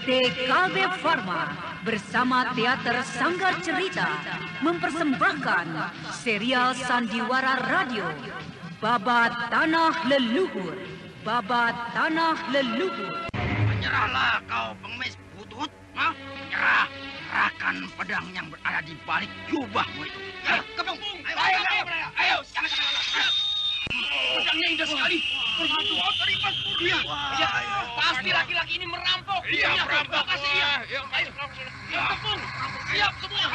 TKB Pharma bersama Teater Sanggar Cerita mempersembahkan serial sandiwara radio Babat Tanah Leluhur. Babat Tanah Leluhur. Menyerahlah kau pengemis butut, menyerah. Serahkan pedang yang berada di balik jubahmu itu. Ayo, kepung. Ayo, jangan. Pedangnya indah sekali. Berbuat dari pas dia. Pasti laki-laki ini merampok. Iya, merampok. Ayo, kepung. Siap semua.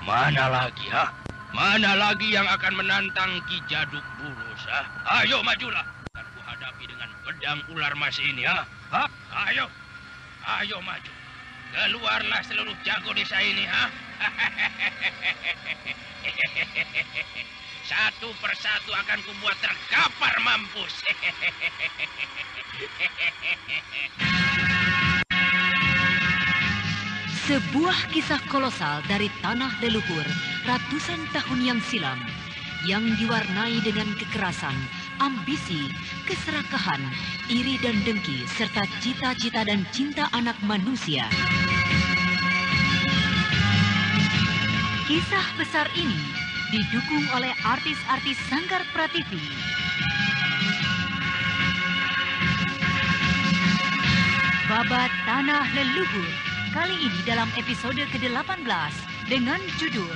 Mana lagi, ha? Mana lagi yang akan menantang Ki Jaduk Bulus, ha? Ayo majulah. Akan kuhadapi dengan pedang ular mas ini, ha? Ayo maju. Keluarlah seluruh jago desa ini, ha? Satu persatu akan kubuat terkapar mampus. Sebuah kisah kolosal dari tanah leluhur ratusan tahun yang silam yang diwarnai dengan kekerasan, ambisi, keserakahan, iri dan dengki serta cita-cita dan cinta anak manusia. Kisah besar ini didukung oleh artis-artis Sanggar Prativi. Babat Tanah Leluhur. Kali ini dalam episode ke-18 dengan judul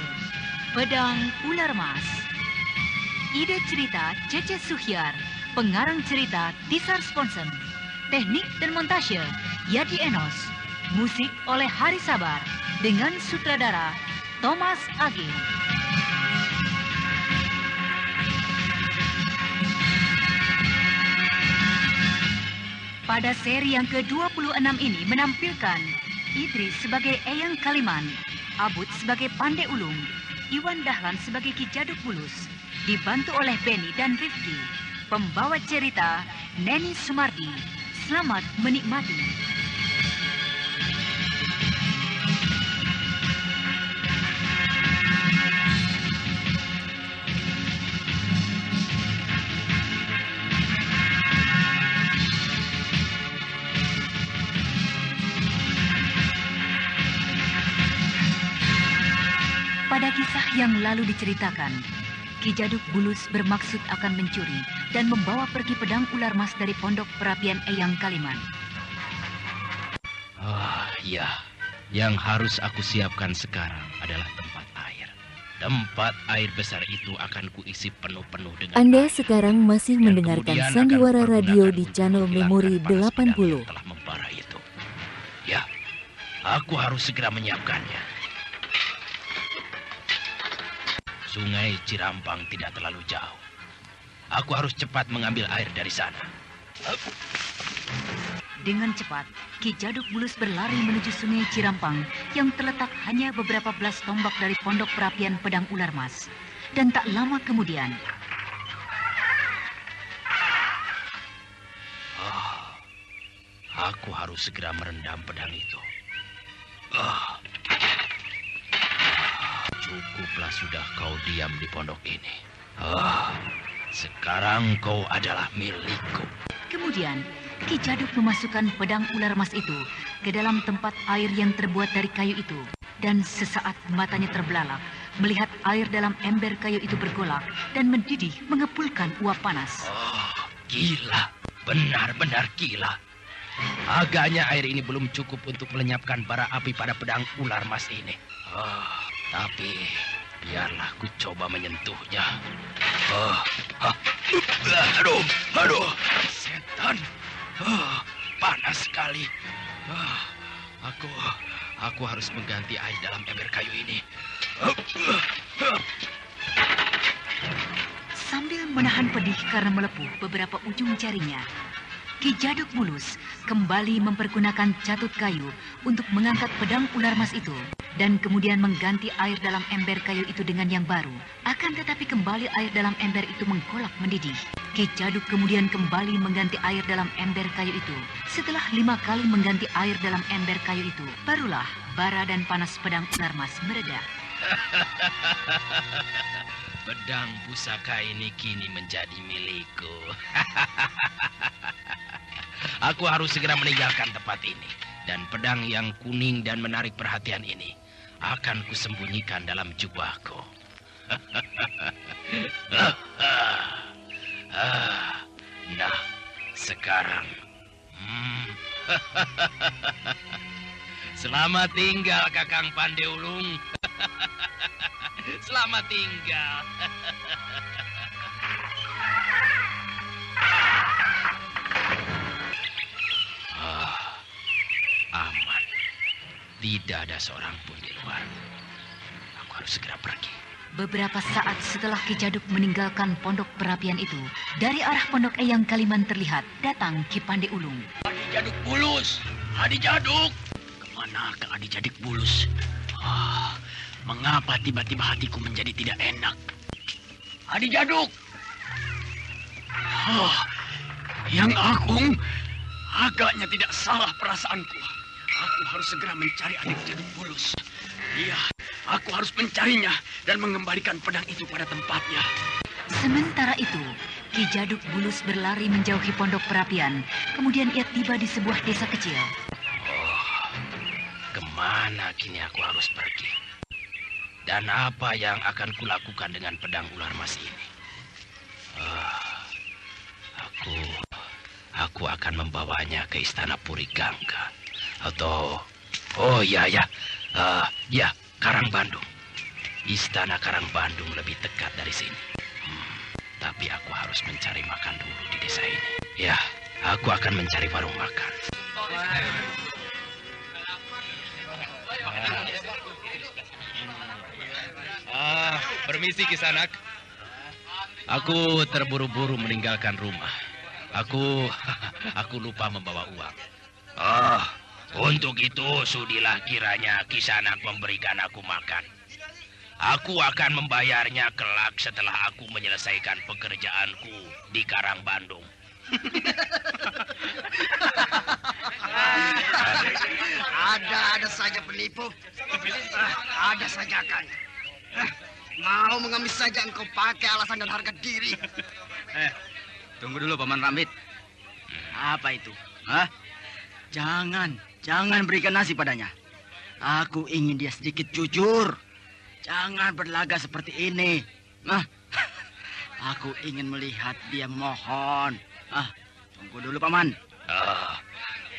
Pedang Ular Mas. Ide cerita Cece Suhyar, pengarang cerita Tisar Sponsen, teknik dan montase Yadi Enos, musik oleh Hari Sabar dengan sutradara Thomas Age. Pada seri yang ke-26 ini menampilkan Idris sebagai Eyang Kaliman, Abud sebagai Pandai Ulung, Iwan Dahlan sebagai Ki Jaduk Bulus, dibantu oleh Benny dan Rifki. Pembawa cerita Neni Sumardi. Selamat menikmati. Pada kisah yang lalu diceritakan, Ki Jaduk Bulus bermaksud akan mencuri dan membawa pergi pedang ular mas dari pondok perapian Eyang Kaliman. Ya, yang harus aku siapkan sekarang adalah tempat air. Tempat air besar itu akan kuisi penuh-penuh dengan Anda air. sekarang masih mendengarkan Sandiwara Radio di channel Memori 80. Telah membara itu. Ya, aku harus segera menyiapkannya. Sungai Cirampang tidak terlalu jauh. Aku harus cepat mengambil air dari sana. Dengan cepat, Ki Jaduk Bulus berlari menuju sungai Cirampang yang terletak hanya beberapa belas tombak dari pondok perapian pedang ular mas. Dan tak lama kemudian, aku harus segera merendam pedang itu. Cukuplah sudah kau diam di pondok ini. Sekarang kau adalah milikku. kemudian Ki Jaduk memasukkan pedang ular mas itu ke dalam tempat air yang terbuat dari kayu itu. Dan sesaat matanya terbelalak melihat air dalam ember kayu itu bergolak dan mendidih mengepulkan uap panas. Gila, benar-benar gila. Agaknya air ini belum cukup untuk melenyapkan bara api pada pedang ular mas ini. Tapi biarlah ku coba menyentuhnya. Aduh, setan. Panas sekali. Aku harus mengganti air dalam ember kayu ini. Sambil menahan pedih karena melepuh beberapa ujung jarinya, Ki Jaduk Bulus kembali mempergunakan catut kayu untuk mengangkat pedang ular mas itu. dan kemudian mengganti air dalam ember kayu itu dengan yang baru. Akan tetapi kembali air dalam ember itu mengkolak mendidih. Ki Jaduk kemudian kembali mengganti air dalam ember kayu itu. Setelah 5 kali mengganti air dalam ember kayu itu, barulah bara dan panas pedang ular mas mereda. Pedang pusaka ini kini menjadi milikku. Aku harus segera meninggalkan tempat ini. Dan pedang yang kuning dan menarik perhatian ini akan kusembunyikan dalam jubahku. Nah, sekarang. Selamat tinggal, Kakang Pandeulung. Selamat tinggal. Aman. Tidak ada seorang pun di luar. Aku harus segera pergi. Beberapa saat setelah Ki Jaduk meninggalkan pondok perapian itu, dari arah pondok Eyang Kaliman terlihat datang Ki Pandeulung. Adi Jaduk Bulus! Adi Jaduk! Kemana ke Adi Jaduk Bulus? Mengapa tiba-tiba hatiku menjadi tidak enak? Adi Jaduk! Yang Agung, agaknya tidak salah perasaanku. Aku harus segera mencari Adi Jaduk Bulus. Iya, aku harus mencarinya dan mengembalikan pedang itu pada tempatnya. Sementara itu, Ki Jaduk Bulus berlari menjauhi pondok perapian. Kemudian ia tiba di sebuah desa kecil. Kemana kini aku harus pergi? Dan apa yang akan kulakukan dengan pedang ular mas ini? Aku akan membawanya ke istana Purigangga. Atau, Karangbandung. Istana Karangbandung lebih dekat dari sini. Tapi aku harus mencari makan dulu di desa ini. Ya, aku akan mencari warung makan. Permisi Kisanak. Aku terburu-buru meninggalkan rumah. Aku lupa membawa uang. Untuk itu sudilah kiranya Kisanak memberikan aku makan. Aku akan membayarnya kelak setelah aku menyelesaikan pekerjaanku di Karangbandung. Ada saja penipu. Ada saja kan. Mau mengemis saja engkau pakai alasan dan harga diri. Tunggu dulu Paman Rambit. Apa itu? Jangan berikan nasi padanya. Aku ingin dia sedikit jujur. Jangan berlagak seperti ini. Aku ingin melihat dia memohon. Tunggu dulu Paman.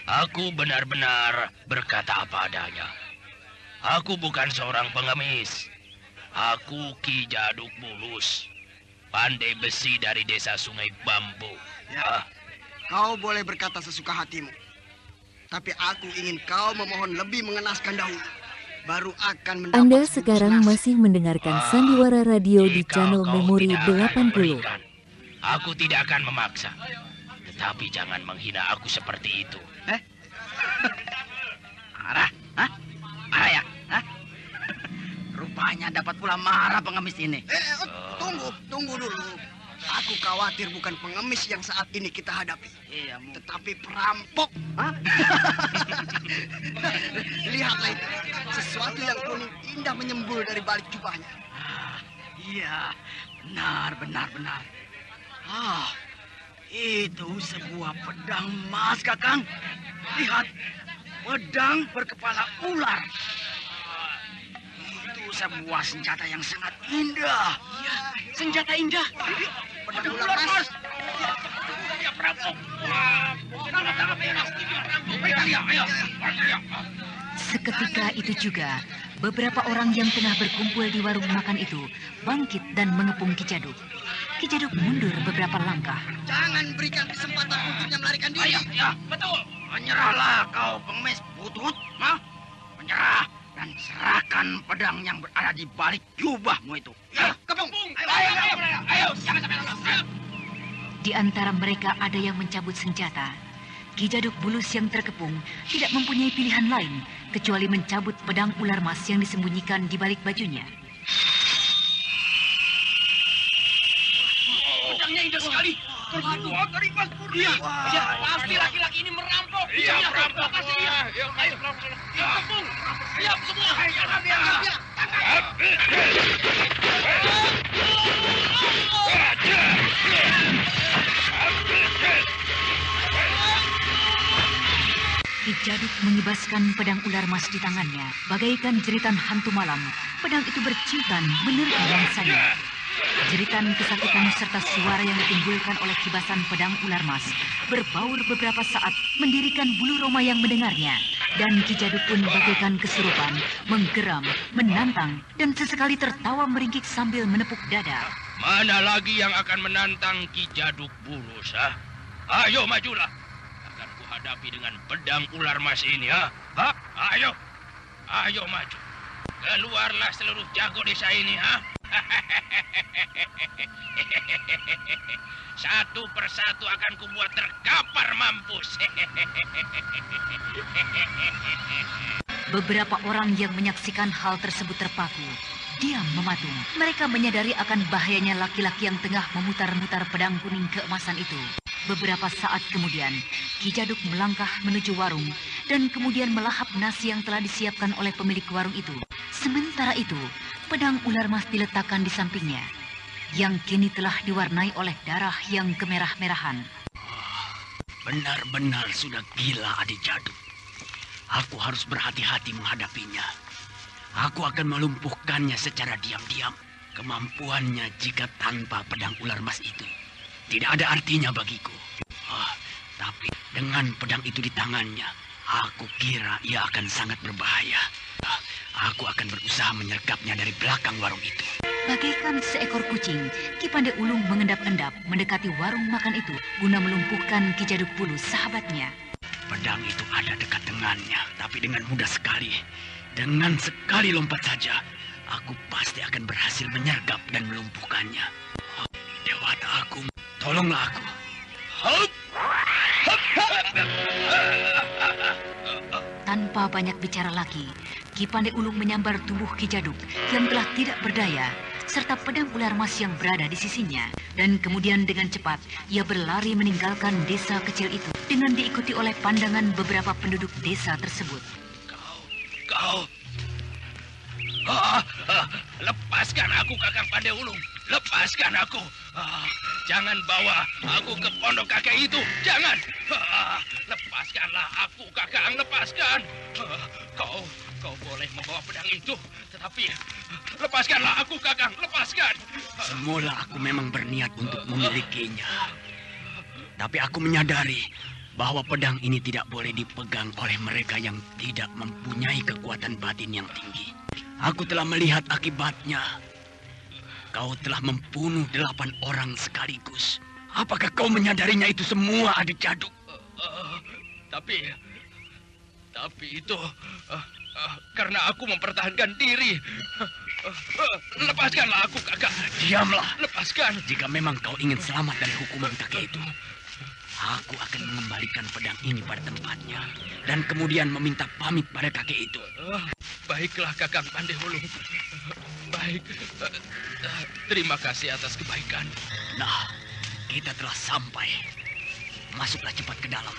Aku benar-benar berkata apa adanya. Aku bukan seorang pengemis. Aku Ki Jaduk Bulus, pandai besi dari desa Sungai Bambu. Ya, kau boleh berkata sesuka hatimu. Tapi aku ingin kau memohon lebih mengenaskan dahulu. Baru akan mendapat. Anda sekarang masih mendengarkan Sandiwara Radio di channel Memori 80. Aku tidak akan memaksa. Tetapi jangan menghina aku seperti itu. Marah? Marah ya? Rupanya dapat pula marah pengemis ini. Tunggu dulu. Aku khawatir bukan pengemis yang saat ini kita hadapi. Iya, tetapi perampok. Lihatlah itu. Sesuatu yang kuning indah menyembul dari balik jubahnya. Iya, benar. Itu sebuah pedang emas, Kakang. Lihat, pedang berkepala ular. Itu sebuah senjata yang sangat indah. Iya, senjata indah. Pedang ular emas. Ya, perampok. Seketika itu juga, beberapa orang yang tengah berkumpul di warung makan itu bangkit dan mengepung Ki Jaduk. Ki Jaduk mundur beberapa langkah. Jangan berikan kesempatan untuknya melarikan diri. Ya, betul. Menyerahlah kau pengemis butut, menyerah dan serahkan pedang yang berada di balik jubahmu itu. Ya, kepung. Ayo, jangan sampai lolos. Di antara mereka ada yang mencabut senjata. Ki Jaduk Bulus yang terkepung tidak mempunyai pilihan lain kecuali mencabut pedang ular mas yang disembunyikan di balik bajunya. Pedangnya indah sekali. Dari Mas Purdi. Iya, pasti laki-laki ini merampok. Iya, merampok. Ayo, kepung. Siap semua. Ki Jaduk mengibaskan pedang ular mas di tangannya. Bagaikan jeritan hantu malam, pedang itu berciutan menerpa bangsanya. Jeritan kesakitan serta suara yang ditimbulkan oleh kibasan pedang ular mas berbaur beberapa saat mendirikan bulu roma yang mendengarnya. Dan Ki Jaduk pun bagaikan kesurupan, menggeram, menantang, dan sesekali tertawa meringkik sambil menepuk dada. Mana lagi yang akan menantang Ki Jaduk Bulus, ha? Ayo majulah. Akan kuhadapi dengan pedang ular mas ini, ha? Ayo. Ayo maju. Keluarlah seluruh jago desa ini, ha? Satu persatu akan kubuat terkapar mampus. Beberapa orang yang menyaksikan hal tersebut terpaku, diam mematung. Mereka menyadari akan bahayanya laki-laki yang tengah memutar-mutar pedang kuning keemasan itu. Beberapa saat kemudian, Ki Jaduk melangkah menuju warung dan kemudian melahap nasi yang telah disiapkan oleh pemilik warung itu. Sementara itu, pedang ular mas diletakkan di sampingnya, yang kini telah diwarnai oleh darah yang kemerah-merahan. Benar-benar sudah gila Adik Jaduk. Aku harus berhati-hati menghadapinya. Aku akan melumpuhkannya secara diam-diam. Kemampuannya jika tanpa pedang ular mas itu tidak ada artinya bagiku. Tapi dengan pedang itu di tangannya, aku kira ia akan sangat berbahaya. Aku akan berusaha menyergapnya dari belakang warung itu. Bagaikan seekor kucing, Ki Pandai Ulung mengendap-endap mendekati warung makan itu guna melumpuhkan Ki Jaduk Bulus, sahabatnya. Pedang itu ada dekat dengannya, tapi dengan mudah sekali. Dengan sekali lompat saja, aku pasti akan berhasil menyergap dan melumpuhkannya. Dewata Agung, tolonglah aku. Tanpa banyak bicara lagi, Ki Pandai Ulung menyambar tubuh Ki Jaduk yang telah tidak berdaya, serta pedang ular mas yang berada di sisinya. Dan kemudian dengan cepat, ia berlari meninggalkan desa kecil itu dengan diikuti oleh pandangan beberapa penduduk desa tersebut. Kau. Lepaskan aku, Kakang Pandai Ulung. Lepaskan aku. Jangan bawa aku ke pondok kakek itu. Jangan. Lepaskanlah aku, Kakang. Lepaskan. Kau boleh membawa pedang itu, tetapi lepaskanlah aku, Kakang. Lepaskan. Semula aku memang berniat untuk memilikinya. Tapi aku menyadari bahwa pedang ini tidak boleh dipegang oleh mereka yang tidak mempunyai kekuatan batin yang tinggi. Aku telah melihat akibatnya. Kau telah membunuh 8 orang sekaligus. Apakah kau menyadarinya itu semua, Adik Jaduk? Tapi itu karena aku mempertahankan diri. Lepaskanlah aku, Kakak. Diamlah. Lepaskan. Jika memang kau ingin selamat dari hukuman kakek itu, aku akan mengembalikan pedang ini pada tempatnya dan kemudian meminta pamit pada kakek itu. Baiklah, Kakang Pandai Ulung. Baik. Terima kasih atas kebaikan. Nah, kita telah sampai. Masuklah cepat ke dalam.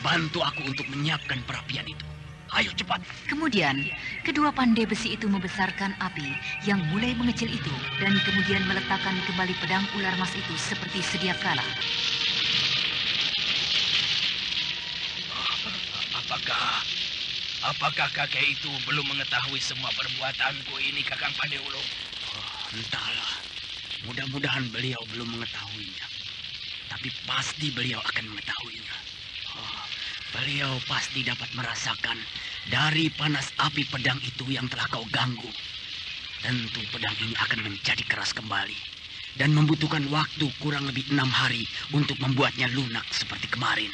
Bantu aku untuk menyiapkan perapian itu. Ayo cepat. Kemudian, kedua pandai besi itu membesarkan api yang mulai mengecil itu dan kemudian meletakkan kembali pedang ular mas itu seperti sedia kala. Apakah kakek itu belum mengetahui semua perbuatanku ini, Kakang Pandai Ulung? Entahlah. Mudah-mudahan beliau belum mengetahuinya. Tapi pasti beliau akan mengetahuinya. Beliau pasti dapat merasakan dari panas api pedang itu yang telah kau ganggu. Tentu pedang ini akan menjadi keras kembali. Dan membutuhkan waktu kurang lebih 6 hari untuk membuatnya lunak seperti kemarin.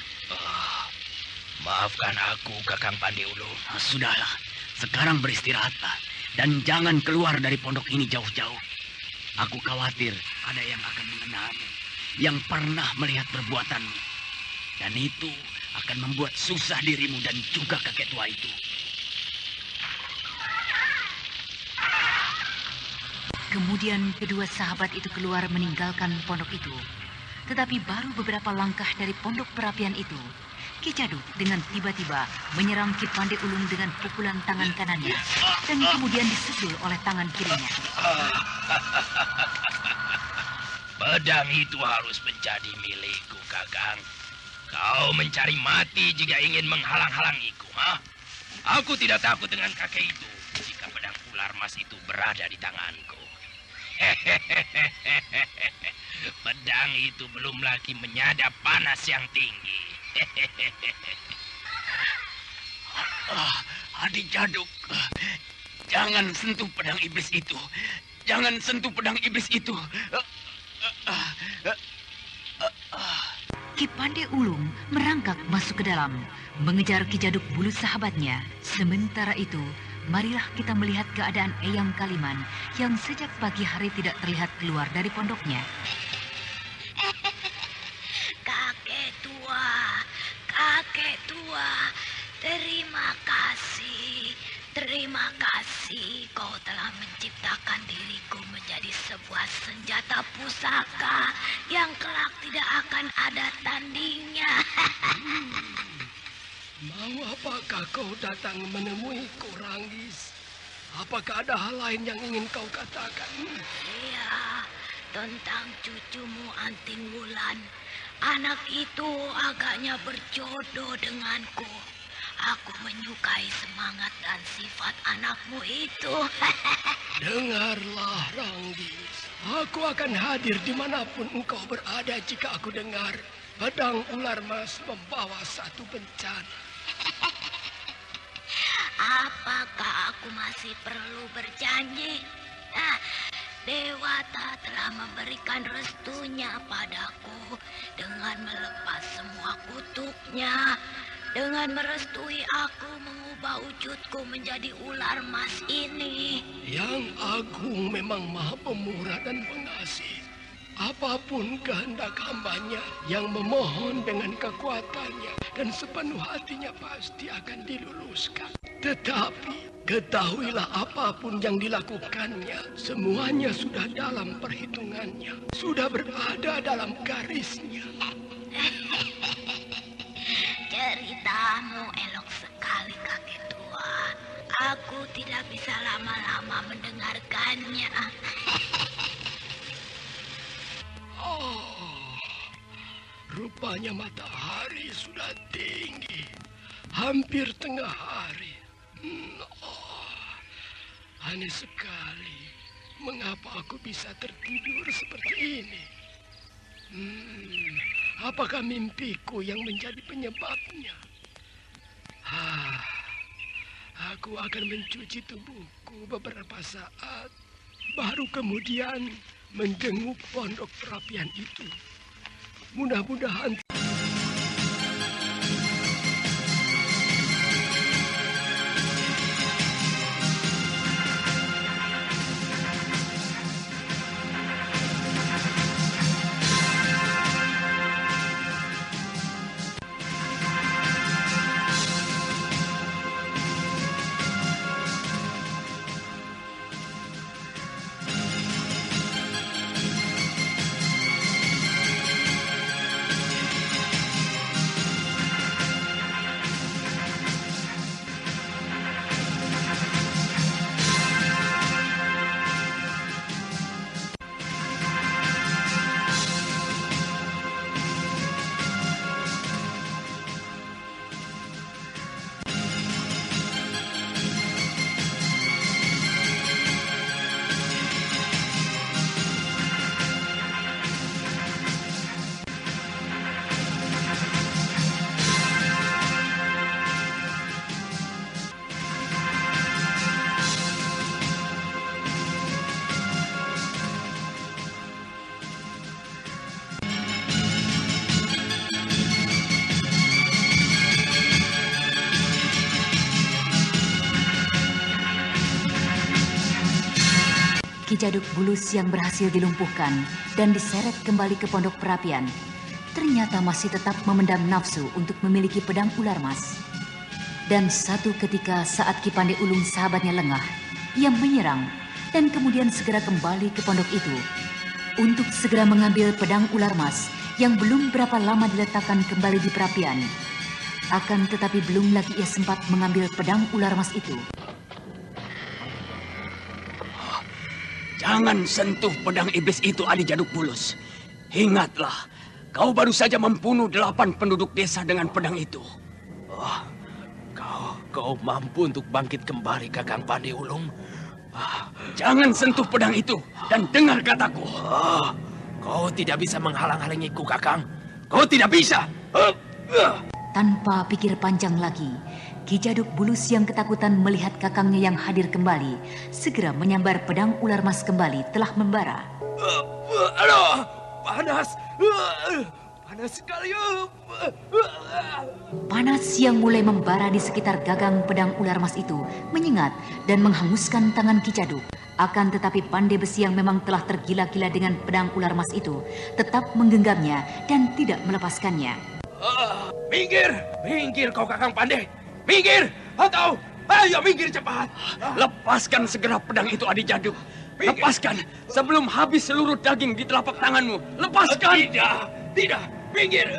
Maafkan aku, Kakang Pandai Ulung. Sudahlah, sekarang beristirahatlah. Dan jangan keluar dari pondok ini jauh-jauh. Aku khawatir ada yang akan mengenalmu, yang pernah melihat perbuatanmu. Dan itu akan membuat susah dirimu dan juga kakek tua itu. Kemudian kedua sahabat itu keluar meninggalkan pondok itu. Tetapi baru beberapa langkah dari pondok perapian itu, Ki Jaduk dengan tiba-tiba menyerang Ki Pande Ulung dengan pukulan tangan kanannya dan kemudian disedul oleh tangan kirinya. Pedang itu harus menjadi milikku, Kakang. Kau mencari mati jika ingin menghalang-halangiku, ha? Aku tidak takut dengan kakek itu jika pedang ular mas itu berada di tanganku. Pedang itu belum lagi menyadap panas yang tinggi. Adik Jaduk, jangan sentuh pedang iblis itu. Jangan sentuh pedang iblis itu. Ki Pande Ulung merangkak masuk ke dalam, mengejar Ki Jaduk bulu sahabatnya. Sementara itu, marilah kita melihat keadaan Eyang Kaliman yang sejak pagi hari tidak terlihat keluar dari pondoknya. Kakek tua, terima kasih kau telah menciptakan diriku menjadi sebuah senjata pusaka yang kelak tidak akan ada tandingnya. Mau apakah kau datang menemuiku, Ranggis? Apakah ada hal lain yang ingin kau katakan? Iya, tentang cucumu Anting Wulan. Anak itu agaknya berjodoh denganku. Aku menyukai semangat dan sifat anakmu itu. Dengarlah, Ranggis. Aku akan hadir dimanapun engkau berada jika aku dengar pedang ular mas membawa satu bencana. Apakah aku masih perlu berjanji? Dewata telah memberikan restunya padaku dengan melepas semua kutuknya. Dengan merestui aku mengubah wujudku menjadi ular mas ini. Yang agung memang maha pemurah dan pengasih. Apapun kehendak hambanya yang memohon dengan kekuatannya dan sepenuh hatinya pasti akan diluluskan. Tetapi ketahuilah apapun yang dilakukannya, semuanya sudah dalam perhitungannya, sudah berada dalam garisnya. Ceritamu elok sekali, kakek tua. Aku tidak bisa lama-lama mendengarkannya. Oh, rupanya matahari sudah tinggi, hampir tengah hari. Aneh sekali, mengapa aku bisa tertidur seperti ini? Apakah mimpiku yang menjadi penyebabnya? Aku akan mencuci tubuhku beberapa saat, baru kemudian menjenguk pondok perapian itu. Mudah-mudahan Ki Jaduk Bulus yang berhasil dilumpuhkan dan diseret kembali ke pondok perapian. ternyata masih tetap memendam nafsu untuk memiliki pedang ular mas. Dan satu ketika saat Ki Pandai Ulung sahabatnya lengah, ia menyerang dan kemudian segera kembali ke pondok itu untuk segera mengambil pedang ular mas yang belum berapa lama diletakkan kembali di perapian. Akan tetapi belum lagi ia sempat mengambil pedang ular mas itu. Jangan sentuh pedang iblis itu, Adi Jaduk Bulus. Ingatlah, kau baru saja membunuh 8 penduduk desa dengan pedang itu. Kau mampu untuk bangkit kembali, Kakang Pandai Ulung. Jangan sentuh pedang itu dan dengar kataku. Kau tidak bisa menghalang-halangiku, Kakang. Kau tidak bisa. Tanpa pikir panjang lagi, Ki Jaduk Bulus yang ketakutan melihat kakangnya yang hadir kembali, segera menyambar pedang ular mas kembali telah membara. Aduh, panas. Panas sekali. Panas yang mulai membara di sekitar gagang pedang ular mas itu menyengat dan menghanguskan tangan Ki Jaduk. Akan tetapi Pandai Besi yang memang telah tergila-gila dengan pedang ular mas itu tetap menggenggamnya dan tidak melepaskannya. Minggir kau, Kakang Pandai. Minggir, atau ayo minggir cepat. Lepaskan segera pedang itu, Adi Jaduk. Lepaskan sebelum habis seluruh daging di telapak tanganmu. Lepaskan. Tidak, minggir.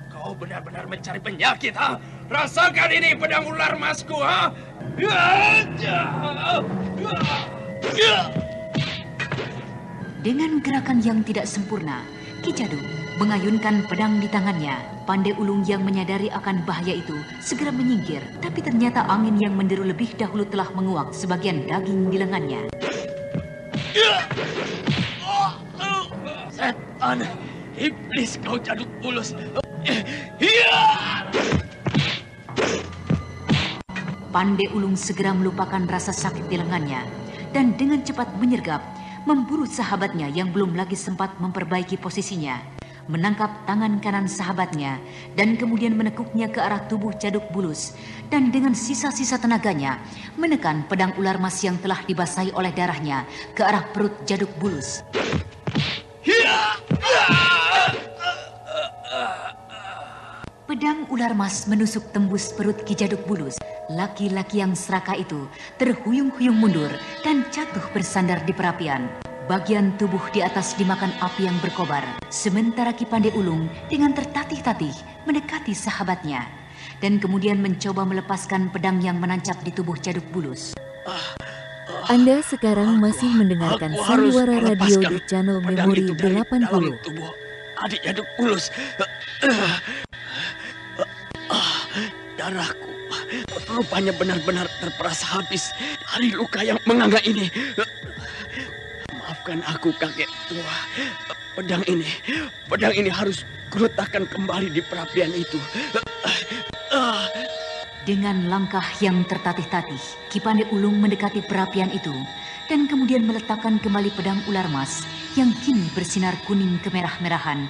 Kau benar-benar mencari penyakit, ha? Rasakan ini pedang ular masku, ha? Dengan gerakan yang tidak sempurna, Ki Jaduk mengayunkan pedang di tangannya. Pandai Ulung yang menyadari akan bahaya itu segera menyingkir, tapi ternyata angin yang menderu lebih dahulu telah menguak sebagian daging di lengannya. Setan, iblis kau Jaduk Bulus. Pandai Ulung segera melupakan rasa sakit di lengannya dan dengan cepat menyergap, memburu sahabatnya yang belum lagi sempat memperbaiki posisinya, menangkap tangan kanan sahabatnya dan kemudian menekuknya ke arah tubuh Jaduk Bulus dan dengan sisa-sisa tenaganya menekan pedang ular mas yang telah dibasahi oleh darahnya ke arah perut Jaduk Bulus. Pedang ular mas menusuk tembus perut Ki Jaduk Bulus. Laki-laki yang serakah itu terhuyung-huyung mundur dan jatuh bersandar di perapian. Bagian tubuh di atas dimakan api yang berkobar, sementara Ki Pandai Ulung dengan tertatih-tatih mendekati sahabatnya dan kemudian mencoba melepaskan pedang yang menancap di tubuh Jaduk Bulus. Anda sekarang masih mendengarkan Sandiwara Radio di channel Memori 80. Adik Jaduk Bulus. Darahku rupanya benar-benar terperas habis dari luka yang menganga ini. Maafkan aku, kakek tua. Pedang ini harus kuletakkan kembali di perapian itu. Dengan langkah yang tertatih-tatih, Ki Pandai Ulung mendekati perapian itu dan kemudian meletakkan kembali pedang ular mas yang kini bersinar kuning kemerah-merahan,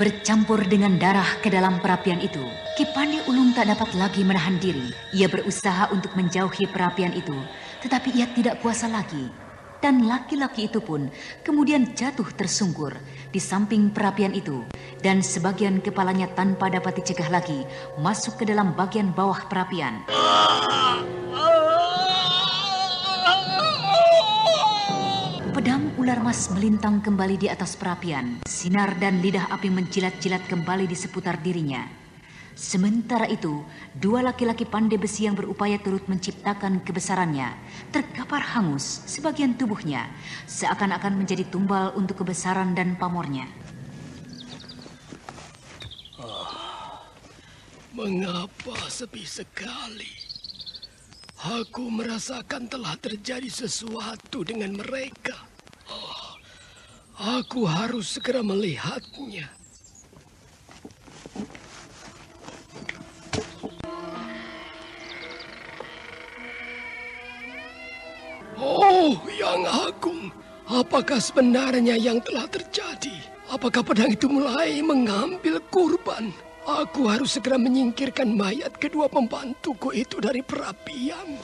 bercampur dengan darah ke dalam perapian itu. Ki Pandai Ulung tak dapat lagi menahan diri. Ia berusaha untuk menjauhi perapian itu, tetapi ia tidak kuasa lagi. Dan laki-laki itu pun kemudian jatuh tersungkur di samping perapian itu, dan sebagian kepalanya tanpa dapat dicegah lagi masuk ke dalam bagian bawah perapian. Pedang ular mas melintang kembali di atas perapian. Sinar dan lidah api menjilat-jilat kembali di seputar dirinya. Sementara itu, dua laki-laki pandai besi yang berupaya turut menciptakan kebesarannya terkapar hangus sebagian tubuhnya, seakan-akan menjadi tumbal untuk kebesaran dan pamornya. Mengapa sepi sekali? Aku merasakan telah terjadi sesuatu dengan mereka. Aku harus segera melihatnya. Oh, Yang Agung, apakah sebenarnya yang telah terjadi? Apakah pedang itu mulai mengambil kurban? Aku harus segera menyingkirkan mayat kedua pembantuku itu dari perapian.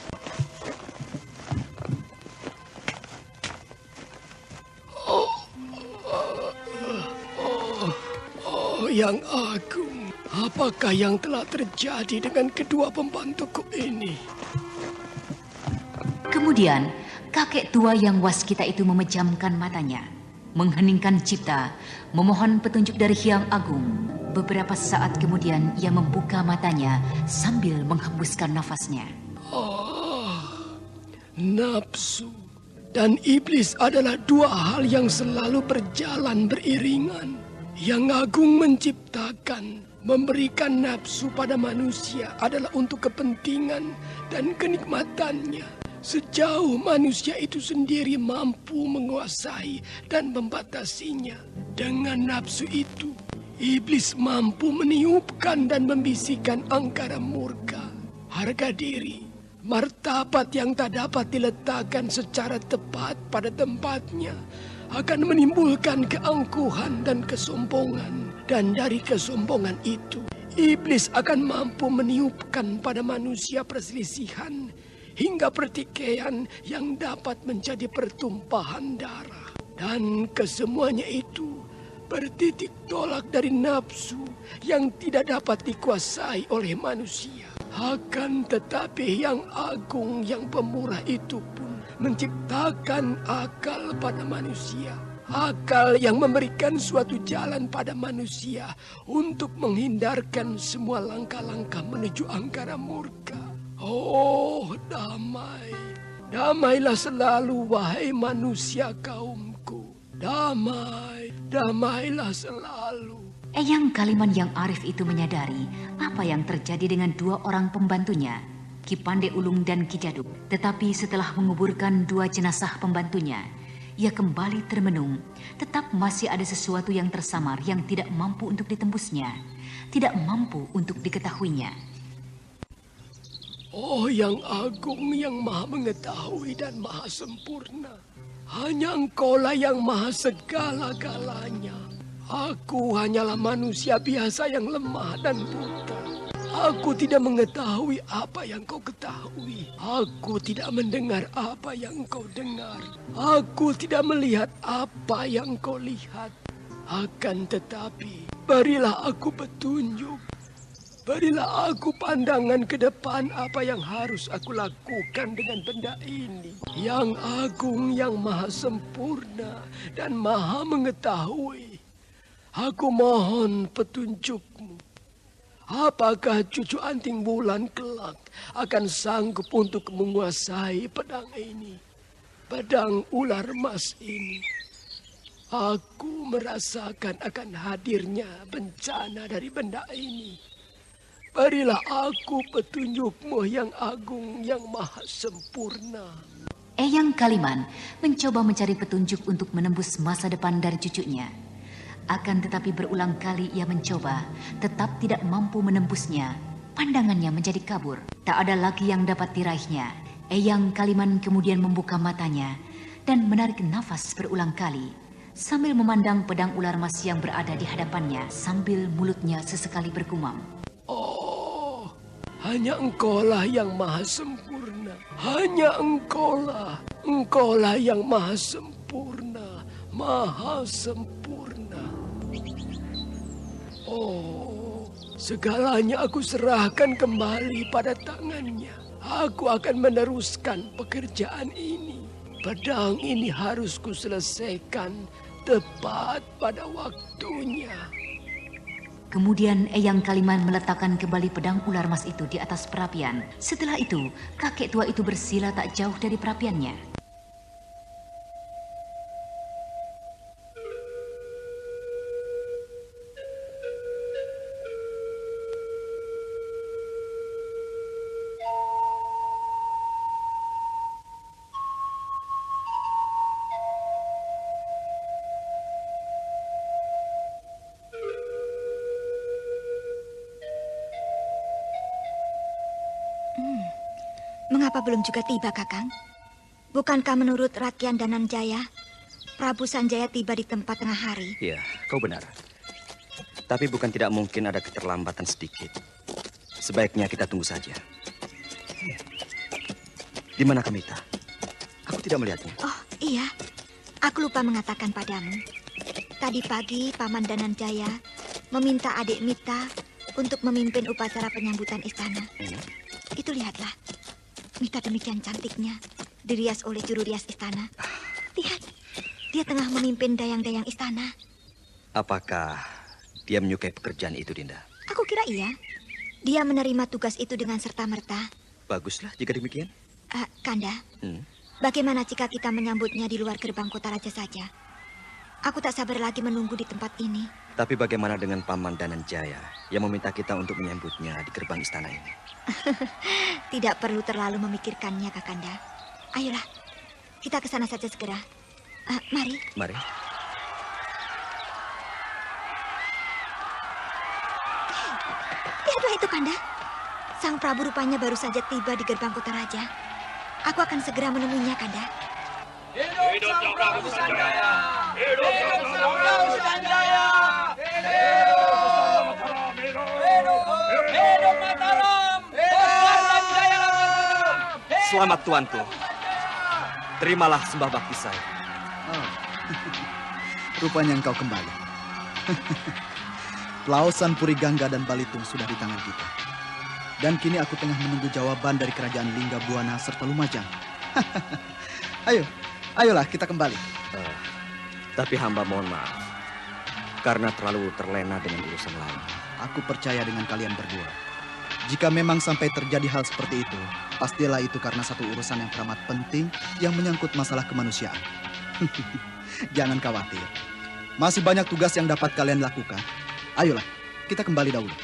Yang Agung, apakah yang telah terjadi dengan kedua pembantuku ini? Kemudian, kakek tua yang waskita itu memejamkan matanya, mengheningkan cipta, memohon petunjuk dari Hyang Agung. Beberapa saat kemudian ia membuka matanya sambil menghembuskan nafasnya. Nafsu dan iblis adalah dua hal yang selalu berjalan beriringan. Yang Agung menciptakan, memberikan nafsu pada manusia adalah untuk kepentingan dan kenikmatannya. Sejauh manusia itu sendiri mampu menguasai dan membatasinya. Dengan nafsu itu, iblis mampu meniupkan dan membisikkan angkara murka, harga diri, martabat yang tak dapat diletakkan secara tepat pada tempatnya akan menimbulkan keangkuhan dan kesombongan. Dan dari kesombongan itu, iblis akan mampu meniupkan pada manusia perselisihan hingga pertikaian yang dapat menjadi pertumpahan darah. Dan kesemuanya itu bertitik tolak dari nafsu yang tidak dapat dikuasai oleh manusia. Akan tetapi Yang Agung, yang pemurah itu pun menciptakan akal pada manusia. Akal yang memberikan suatu jalan pada manusia untuk menghindarkan semua langkah-langkah menuju angkara murka. Oh, damai. Damailah selalu, wahai manusia kaumku. Damai, damailah selalu. Eyang Kaliman yang arif itu menyadari apa yang terjadi dengan dua orang pembantunya, Ki Pande Ulung dan Ki Jaduk. Tetapi setelah menguburkan dua jenazah pembantunya, ia kembali termenung. Tetap masih ada sesuatu yang tersamar yang tidak mampu untuk ditembusnya, tidak mampu untuk diketahuinya. Oh, Yang Agung, yang maha mengetahui dan maha sempurna. Hanya Engkaulah yang maha segala-galanya. Aku hanyalah manusia biasa yang lemah dan buta. Aku tidak mengetahui apa yang kau ketahui. Aku tidak mendengar apa yang kau dengar. Aku tidak melihat apa yang kau lihat. Akan tetapi, berilah aku petunjuk. Berilah aku pandangan ke depan apa yang harus aku lakukan dengan benda ini. Yang Agung, yang maha sempurna dan maha mengetahui. Aku mohon petunjukmu. Apakah cucu Anting Wulan kelak akan sanggup untuk menguasai pedang ini? Pedang ular emas ini. Aku merasakan akan hadirnya bencana dari benda ini. Berilah aku petunjukmu, Yang Agung, yang maha sempurna. Eyang Kaliman mencoba mencari petunjuk untuk menembus masa depan dari cucunya. Akan tetapi berulang kali ia mencoba, tetap tidak mampu menembusnya. Pandangannya menjadi kabur. Tak ada lagi yang dapat diraihnya. Eyang Kaliman kemudian membuka matanya dan menarik nafas berulang kali sambil memandang pedang ular emas yang berada di hadapannya sambil mulutnya sesekali bergumam. Oh, hanya Engkaulah yang maha sempurna. Hanya Engkaulah yang maha sempurna. Maha sempurna. Oh, segalanya aku serahkan kembali pada tangannya. Aku akan meneruskan pekerjaan ini. Pedang ini harus kuselesaikan tepat pada waktunya. Kemudian Eyang Kaliman meletakkan kembali pedang ular emas itu di atas perapian. Setelah itu, kakek tua itu bersila tak jauh dari perapiannya. Mengapa belum juga tiba, Kakang? Bukankah menurut Ratkian Dananjaya, Prabu Sanjaya tiba di tempat tengah hari? Iya, kau benar. Tapi bukan tidak mungkin ada keterlambatan sedikit. Sebaiknya kita tunggu saja. Di mana Kamita? Aku tidak melihatnya. Oh, iya. Aku lupa mengatakan padamu. Tadi pagi Paman Dananjaya meminta adik Mita untuk memimpin upacara penyambutan istana. Itu lihatlah, Mita demikian cantiknya, dirias oleh juru rias istana. Lihat, dia tengah memimpin dayang-dayang istana. Apakah dia menyukai pekerjaan itu, Dinda? Aku kira iya. Dia menerima tugas itu dengan serta-merta. Baguslah jika demikian. Kanda, bagaimana jika kita menyambutnya di luar gerbang kota raja saja? Aku tak sabar lagi menunggu di tempat ini. Tapi bagaimana dengan Paman Dananjaya yang meminta kita untuk menyambutnya di gerbang istana ini? Tidak perlu terlalu memikirkannya, Kakanda. Ayolah, kita ke sana saja segera. Mari. Mari. Lihatlah itu, Kanda. Sang Prabu rupanya baru saja tiba di gerbang kota raja. Aku akan segera menemuinya, Kanda. Hidup Sang Prabu Sanjaya! Hidup Sang Prabu Sanjaya! Hidup Mataram! Selamat tuanku. Terimalah sembah bakti saya. Rupanya engkau kembali. Pelausan Purigangga dan Balitung sudah di tangan kita. Dan kini aku tengah menunggu jawaban dari kerajaan Lingga Buana serta Lumajang. Ayolah kita kembali. Tapi hamba mohon maaf, karena terlalu terlena dengan urusan lain. Aku percaya dengan kalian berdua. Jika memang sampai terjadi hal seperti itu, pastilah itu karena satu urusan yang teramat penting yang menyangkut masalah kemanusiaan. Jangan khawatir. Masih banyak tugas yang dapat kalian lakukan. Ayolah, kita kembali dahulu.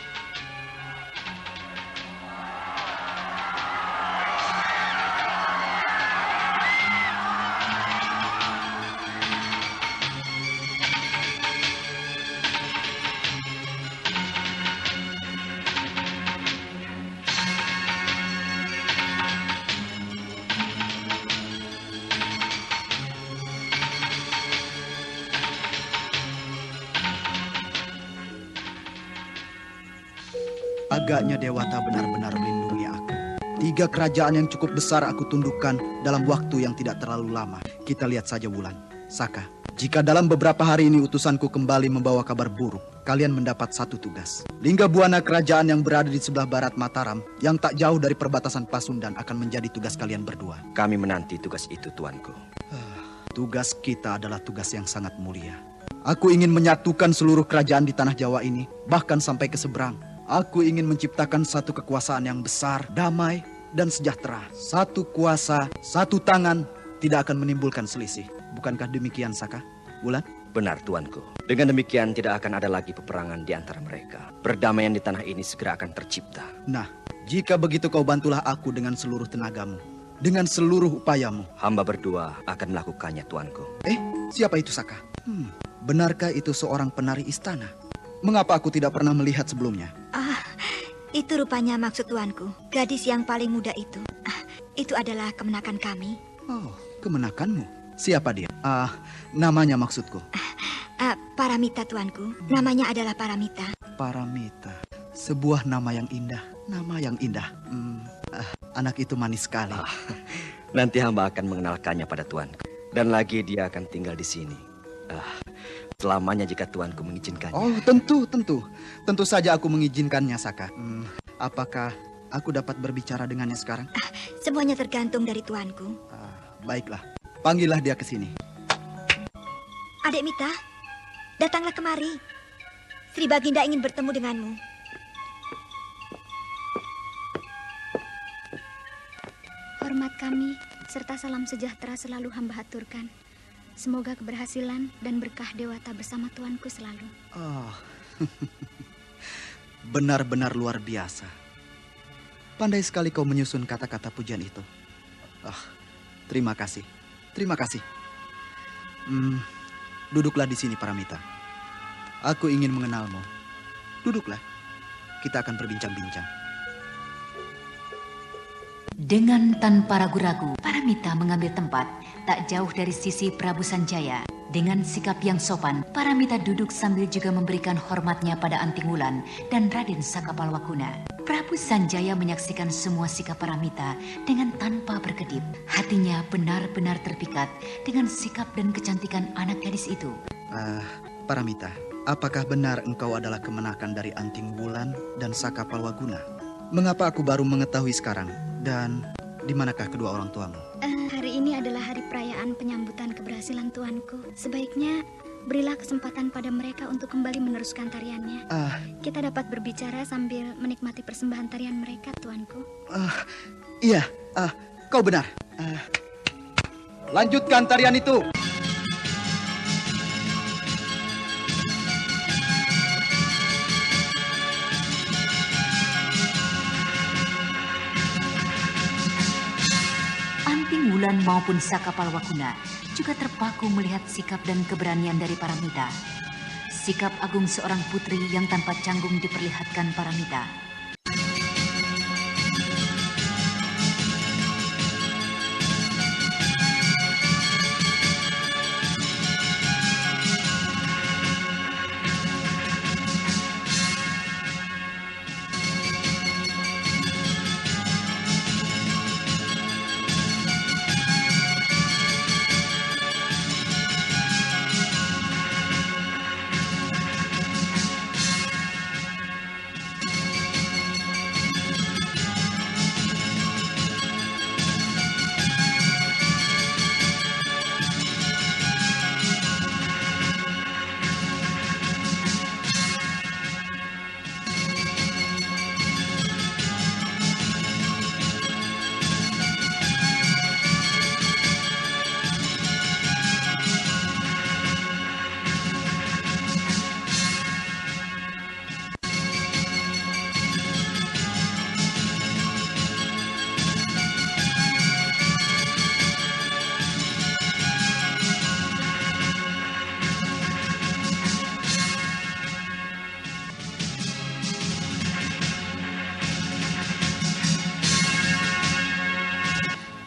Agaknya Dewata benar-benar melindungi aku. 3 kerajaan yang cukup besar aku tundukkan dalam waktu yang tidak terlalu lama. Kita lihat saja Wulan, Saka. Jika dalam beberapa hari ini utusanku kembali membawa kabar buruk, kalian mendapat satu tugas. Lingga Buana kerajaan yang berada di sebelah barat Mataram, yang tak jauh dari perbatasan Pasundan akan menjadi tugas kalian berdua. Kami menanti tugas itu, tuanku. Tugas kita adalah tugas yang sangat mulia. Aku ingin menyatukan seluruh kerajaan di tanah Jawa ini, bahkan sampai ke seberang. Aku ingin menciptakan satu kekuasaan yang besar, damai, dan sejahtera. Satu kuasa, satu tangan, tidak akan menimbulkan selisih. Bukankah demikian, Saka? Wulan? Benar, tuanku. Dengan demikian tidak akan ada lagi peperangan di antara mereka. Perdamaian di tanah ini segera akan tercipta. Nah, jika begitu kau bantulah aku dengan seluruh tenagamu. Dengan seluruh upayamu. Hamba berdua akan melakukannya, tuanku. Siapa itu, Saka? Benarkah itu seorang penari istana? Mengapa aku tidak pernah melihat sebelumnya? Itu rupanya maksud tuanku. Gadis yang paling muda itu. Itu adalah kemenakan kami. Oh, kemenakanmu? Siapa dia? Namanya maksudku. Paramita, tuanku. Namanya adalah Paramita. Paramita. Sebuah nama yang indah. Nama yang indah. Anak itu manis sekali. Nanti hamba akan mengenalkannya pada tuanku. Dan lagi dia akan tinggal di sini. Selamanya jika tuanku mengizinkannya. Oh, tentu. Tentu saja aku mengizinkannya, Saka. Apakah aku dapat berbicara dengannya sekarang? Semuanya tergantung dari tuanku. Baiklah, panggillah dia ke sini. Adik Mita, datanglah kemari. Sri Baginda ingin bertemu denganmu. Hormat kami serta salam sejahtera selalu hamba haturkan. Semoga keberhasilan dan berkah Dewata bersama tuanku selalu. Benar-benar luar biasa. Pandai sekali kau menyusun kata-kata pujian itu. Terima kasih. Terima kasih. Duduklah di sini, Paramita. Aku ingin mengenalmu. Duduklah. Kita akan berbincang-bincang. Dengan tanpa ragu-ragu, Paramita mengambil tempat tak jauh dari sisi Prabu Sanjaya. Dengan sikap yang sopan, Paramita duduk sambil juga memberikan hormatnya pada Anting Wulan dan Raden Sakapalwakuna. Prabu Sanjaya menyaksikan semua sikap Paramita dengan tanpa berkedip. Hatinya benar-benar terpikat dengan sikap dan kecantikan anak gadis itu. Paramita, apakah benar engkau adalah kemenakan dari Anting Wulan dan Saka Palwaguna? Mengapa aku baru mengetahui sekarang? Dan di manakah kedua orang tuamu? Hari ini adalah hari perayaan penyambutan keberhasilan tuanku. Sebaiknya berilah kesempatan pada mereka untuk kembali meneruskan tariannya. Kita dapat berbicara sambil menikmati persembahan tarian mereka, tuanku. Iya, kau benar. Lanjutkan tarian itu. Anting Wulan maupun Saka Palwaguna juga terpaku melihat sikap dan keberanian dari Paramita. Sikap agung seorang putri yang tanpa canggung diperlihatkan Paramita.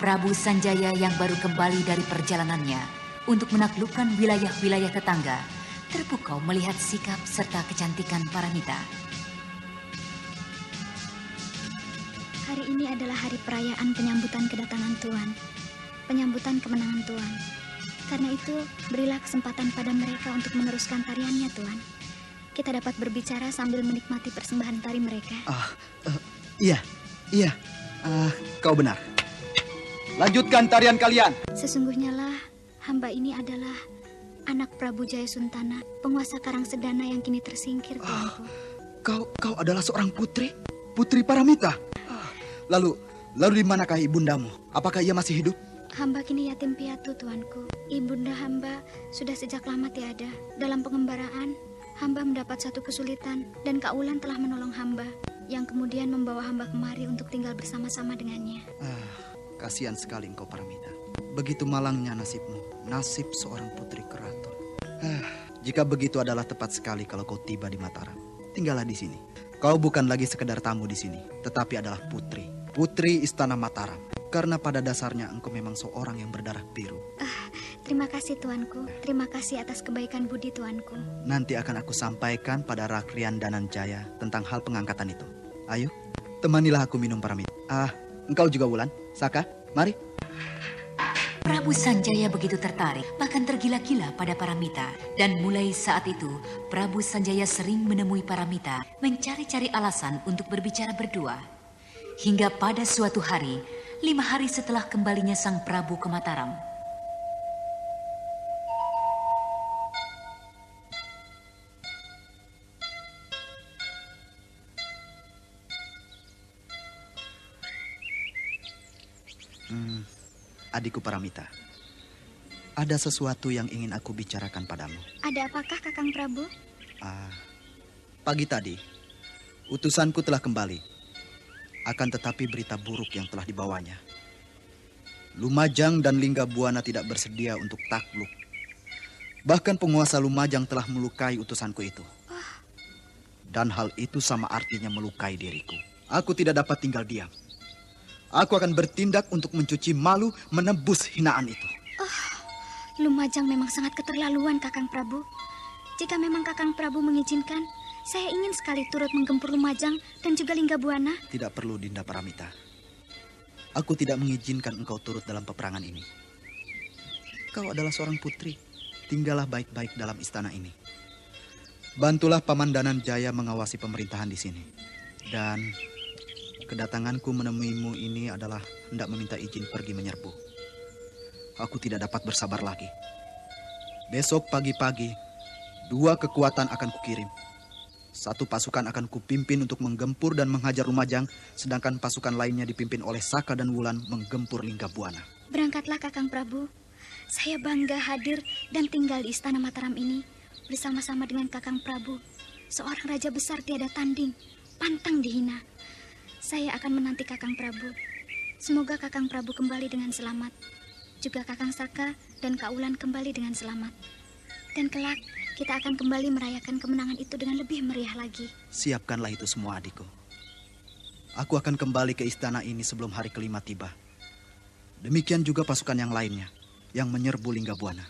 Prabu Sanjaya yang baru kembali dari perjalanannya untuk menaklukkan wilayah-wilayah tetangga terpukau melihat sikap serta kecantikan Paramita. Hari ini adalah hari perayaan penyambutan kedatangan Tuan, penyambutan kemenangan Tuan. Karena itu, berilah kesempatan pada mereka untuk meneruskan tariannya, Tuan. Kita dapat berbicara sambil menikmati persembahan tari mereka. Iya. Kau benar. Lanjutkan tarian kalian. Sesungguhnya lah, hamba ini adalah anak Prabu Jaya Suntana, penguasa Karangsedana yang kini tersingkir, tuanku. Kau adalah seorang putri? Putri Paramita? Lalu di manakah ibundamu? Apakah ia masih hidup? Hamba kini yatim piatu, tuanku. Ibunda hamba sudah sejak lama tiada. Dalam pengembaraan, hamba mendapat satu kesulitan dan Kak Wulan telah menolong hamba, yang kemudian membawa hamba kemari untuk tinggal bersama-sama dengannya. Kasihan sekali engkau, Paramita. Begitu malangnya nasibmu, nasib seorang putri keraton. Jika begitu adalah tepat sekali kalau kau tiba di Mataram. Tinggallah di sini. Kau bukan lagi sekedar tamu di sini, tetapi adalah putri istana Mataram. Karena pada dasarnya engkau memang seorang yang berdarah biru. Terima kasih, tuanku. Terima kasih atas kebaikan budi, tuanku. Nanti akan aku sampaikan pada Rakrian Dananjaya tentang hal pengangkatan itu. Ayo, temanilah aku minum, Paramita. Engkau juga, Wulan. Saka, mari. Prabu Sanjaya begitu tertarik, bahkan tergila-gila pada Paramita. Dan mulai saat itu, Prabu Sanjaya sering menemui Paramita, mencari-cari alasan untuk berbicara berdua. Hingga pada suatu hari, 5 hari setelah kembalinya sang Prabu ke Mataram. Adikku Paramita, ada sesuatu yang ingin aku bicarakan padamu. Ada apakah, Kakang Prabu? Pagi tadi, utusanku telah kembali. Akan tetapi berita buruk yang telah dibawanya. Lumajang dan Linggabuana tidak bersedia untuk takluk. Bahkan penguasa Lumajang telah melukai utusanku itu. Dan hal itu sama artinya melukai diriku. Aku tidak dapat tinggal diam. Aku akan bertindak untuk mencuci malu, menebus hinaan itu. Lumajang memang sangat keterlaluan, Kakang Prabu. Jika memang Kakang Prabu mengizinkan, saya ingin sekali turut menggempur Lumajang dan juga Linggabuana. Tidak perlu, Dinda Paramita. Aku tidak mengizinkan engkau turut dalam peperangan ini. Kau adalah seorang putri. Tinggallah baik-baik dalam istana ini. Bantulah Paman Dananjaya mengawasi pemerintahan di sini. Dan kedatanganku menemuimu ini adalah hendak meminta izin pergi menyerbu. Aku tidak dapat bersabar lagi. Besok pagi-pagi, 2 kekuatan akan kukirim. 1 pasukan akan kupimpin untuk menggempur dan menghajar Lumajang, sedangkan pasukan lainnya dipimpin oleh Saka dan Wulan menggempur Linggabuana. Berangkatlah Kakang Prabu. Saya bangga hadir dan tinggal di Istana Mataram ini bersama-sama dengan Kakang Prabu, seorang raja besar tiada tanding, pantang dihina. Saya akan menanti Kakang Prabu. Semoga Kakang Prabu kembali dengan selamat. Juga Kakang Saka dan Kak Wulan kembali dengan selamat. Dan kelak kita akan kembali merayakan kemenangan itu dengan lebih meriah lagi. Siapkanlah itu semua, adikku. Aku akan kembali ke istana ini sebelum hari kelima tiba. Demikian juga pasukan yang lainnya yang menyerbu Linggabuana.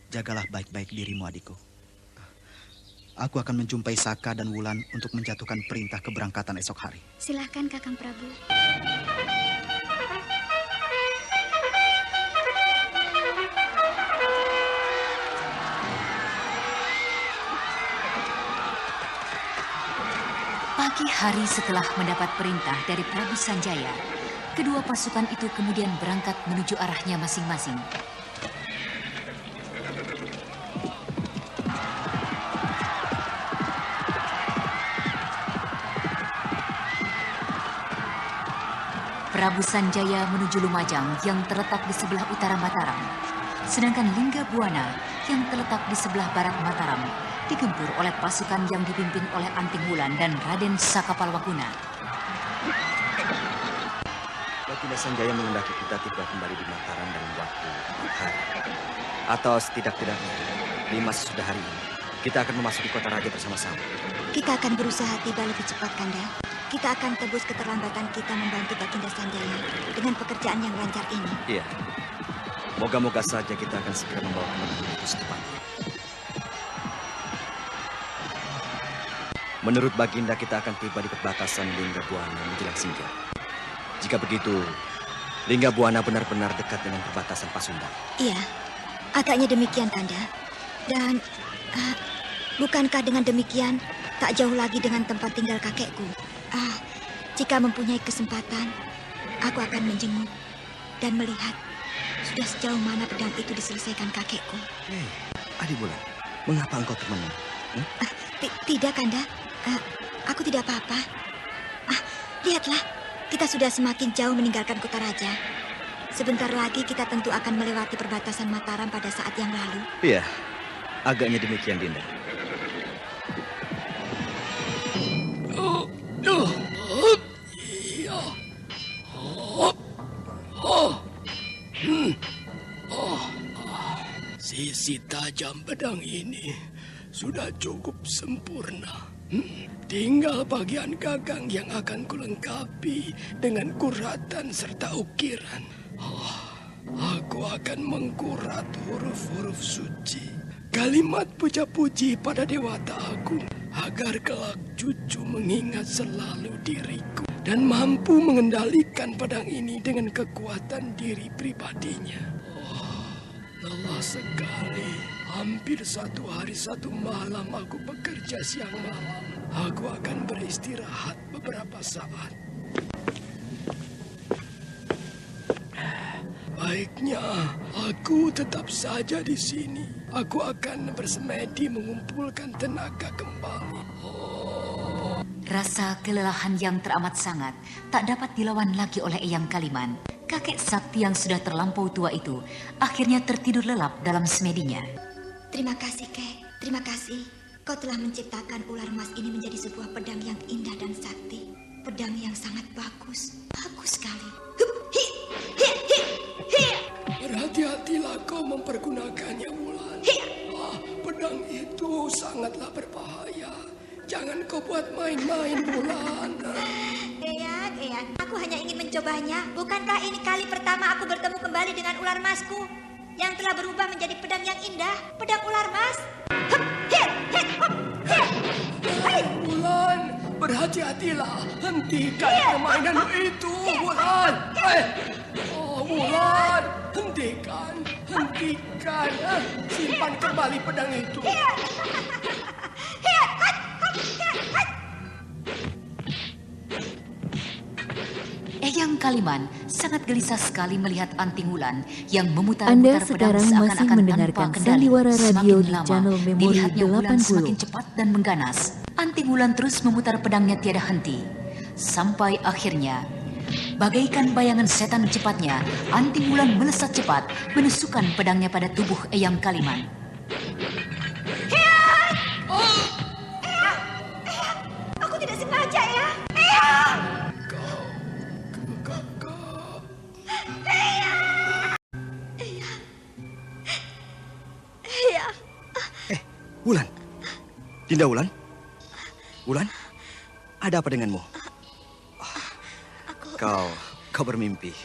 Jagalah baik-baik dirimu, adikku. Aku akan menjumpai Saka dan Wulan untuk menjatuhkan perintah keberangkatan esok hari. Silakan Kakang Prabu. Pagi hari setelah mendapat perintah dari Prabu Sanjaya, kedua pasukan itu kemudian berangkat menuju arahnya masing-masing. Prabu Sanjaya menuju Lumajang yang terletak di sebelah utara Mataram, sedangkan Linggabuana yang terletak di sebelah barat Mataram digempur oleh pasukan yang dipimpin oleh Anting Wulan dan Raden Sakapalwaguna. Baginda Sanjaya menghendaki kita tiba kembali di Mataram dalam waktu hari, atau setidak-tidaknya 5 sesudah hari ini. Kita akan memasuki kota raja bersama-sama. Kita akan berusaha tiba lebih cepat, Kanda. Kita akan tebus keterlambatan kita membantu Baginda Sanjaya dengan pekerjaan yang lancar ini. Iya. Moga-moga saja kita akan segera membawa kemenangan itu secepatnya. Menurut Baginda, kita akan tiba di perbatasan Linggabuana menjelang senja. Jika begitu, Linggabuana benar-benar dekat dengan perbatasan Pasundan. Iya, agaknya demikian, Kanda. Dan bukankah dengan demikian tak jauh lagi dengan tempat tinggal kakekku? Jika mempunyai kesempatan, aku akan menjenguk dan melihat sudah sejauh mana pedang itu diselesaikan kakekku. Hei, Adi Wulan, mengapa engkau termenung? Tidak, Kanda. Aku tidak apa-apa. Lihatlah, kita sudah semakin jauh meninggalkan kota raja. Sebentar lagi kita tentu akan melewati perbatasan Mataram pada saat yang lalu. Iya, agaknya demikian, Dinda. Sisi tajam pedang ini sudah cukup sempurna. Tinggal bagian gagang yang akan kulengkapi dengan kuratan serta ukiran. Aku akan mengkurat huruf-huruf suci, kalimat puja-puji pada Dewata Agung, agar kelak cucu mengingat selalu diriku dan mampu mengendalikan pedang ini dengan kekuatan diri pribadinya. Lelah sekali. Hampir 1 hari 1 malam aku bekerja siang malam. Aku akan beristirahat beberapa saat. Baiknya, aku tetap saja di sini. Aku akan bersemedi mengumpulkan tenaga kembali. Rasa kelelahan yang teramat sangat tak dapat dilawan lagi oleh Eyang Kaliman. Kakek sakti yang sudah terlampau tua itu akhirnya tertidur lelap dalam semedinya. Terima kasih, Kek. Terima kasih. Kau telah menciptakan ular emas ini menjadi sebuah pedang yang indah dan sakti. Pedang yang sangat bagus. Bagus sekali. Berhati-hatilah kau mempergunakannya, Wulan. Pedang itu sangatlah berbahaya. Jangan kau buat main-main, Wulan. Eyang, aku hanya ingin mencobanya. Bukankah ini kali pertama aku bertemu kembali dengan ular emasku yang telah berubah menjadi pedang yang indah, pedang ular emas. Wulan, berhati-hatilah. Hentikan permainanmu itu, Wulan. Wulan, hentikan. Hentikan, simpan kembali pedang itu. Eyang Kaliman sangat gelisah sekali melihat Anting Wulan yang memutar-mutar Anda pedang sekarang masih seakan-akan mendengarkan tanpa kendali. Sandiwara Radio Semakin di lama, channel Memori dilihatnya Wulan 80. semakin cepat dan mengganas. Anting Wulan terus memutar pedangnya tiada henti. Sampai akhirnya, bagaikan bayangan setan cepatnya, Anting Wulan melesat cepat, menusukkan pedangnya pada tubuh Eyang Kaliman. Aku tidak sengaja ya. Wulan. Dinda Wulan? Wulan? Ada apa denganmu? Kau bermimpi.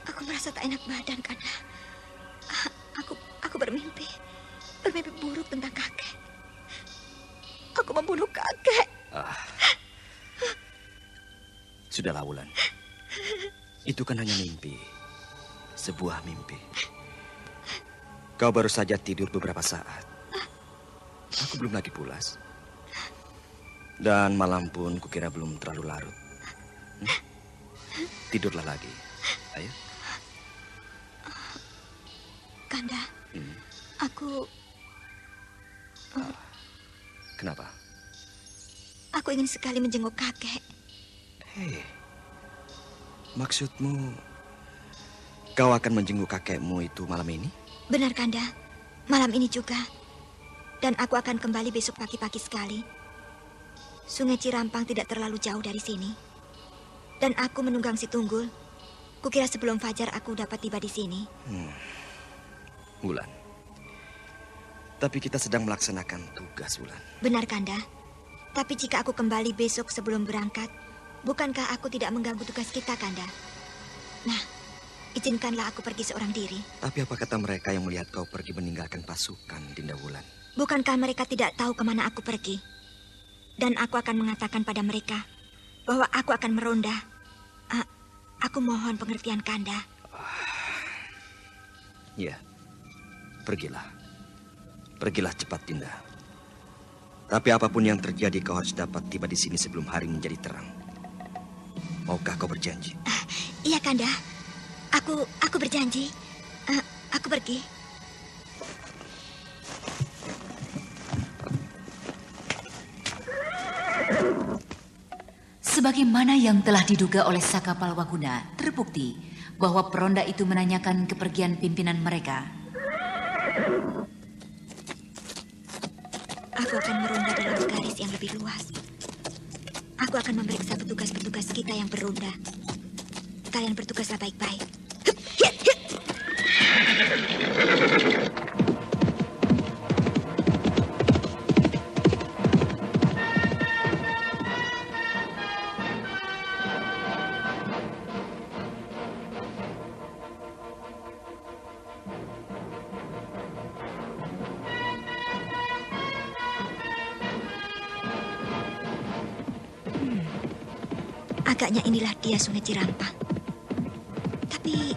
Aku merasa tak enak badan, Kanda. Aku bermimpi buruk tentang kakek. Aku membunuh kakek. Sudahlah, Wulan. Itu kan hanya mimpi. Sebuah mimpi. Kau baru saja tidur beberapa saat. Aku belum lagi pulas. Dan malam pun kukira belum terlalu larut. Tidurlah lagi. Ayo. Kanda, aku... Kenapa? Aku ingin sekali menjenguk kakek. Hei, maksudmu kau akan menjenguk kakekmu itu malam ini? Benar, Kanda. Malam ini juga. Dan aku akan kembali besok pagi-pagi sekali. Sungai Cirampang tidak terlalu jauh dari sini. Dan aku menunggang si Tunggul. Kukira sebelum fajar aku dapat tiba di sini. Wulan. Tapi kita sedang melaksanakan tugas, Wulan. Benar, Kanda. Tapi jika aku kembali besok sebelum berangkat, bukankah aku tidak mengganggu tugas kita, Kanda? Nah, izinkanlah aku pergi seorang diri. Tapi apa kata mereka yang melihat kau pergi meninggalkan pasukan, Dinda Wulan? Bukankah mereka tidak tahu kemana aku pergi? Dan aku akan mengatakan pada mereka bahwa aku akan meronda. Aku mohon pengertian Kanda. Ya, pergilah. Pergilah cepat, Dinda. Tapi apapun yang terjadi, kau harus dapat tiba di sini sebelum hari menjadi terang. Maukah kau berjanji? Iya, Kanda. Aku berjanji. Aku pergi. Sebagaimana yang telah diduga oleh Saka Palwaguna, terbukti bahwa peronda itu menanyakan kepergian pimpinan mereka. Aku akan meronda dalam garis yang lebih luas. Aku akan memeriksa petugas-petugas kita yang beronda. Kalian bertugaslah baik-baik. Agaknya inilah dia Sungai Cirampang. Tapi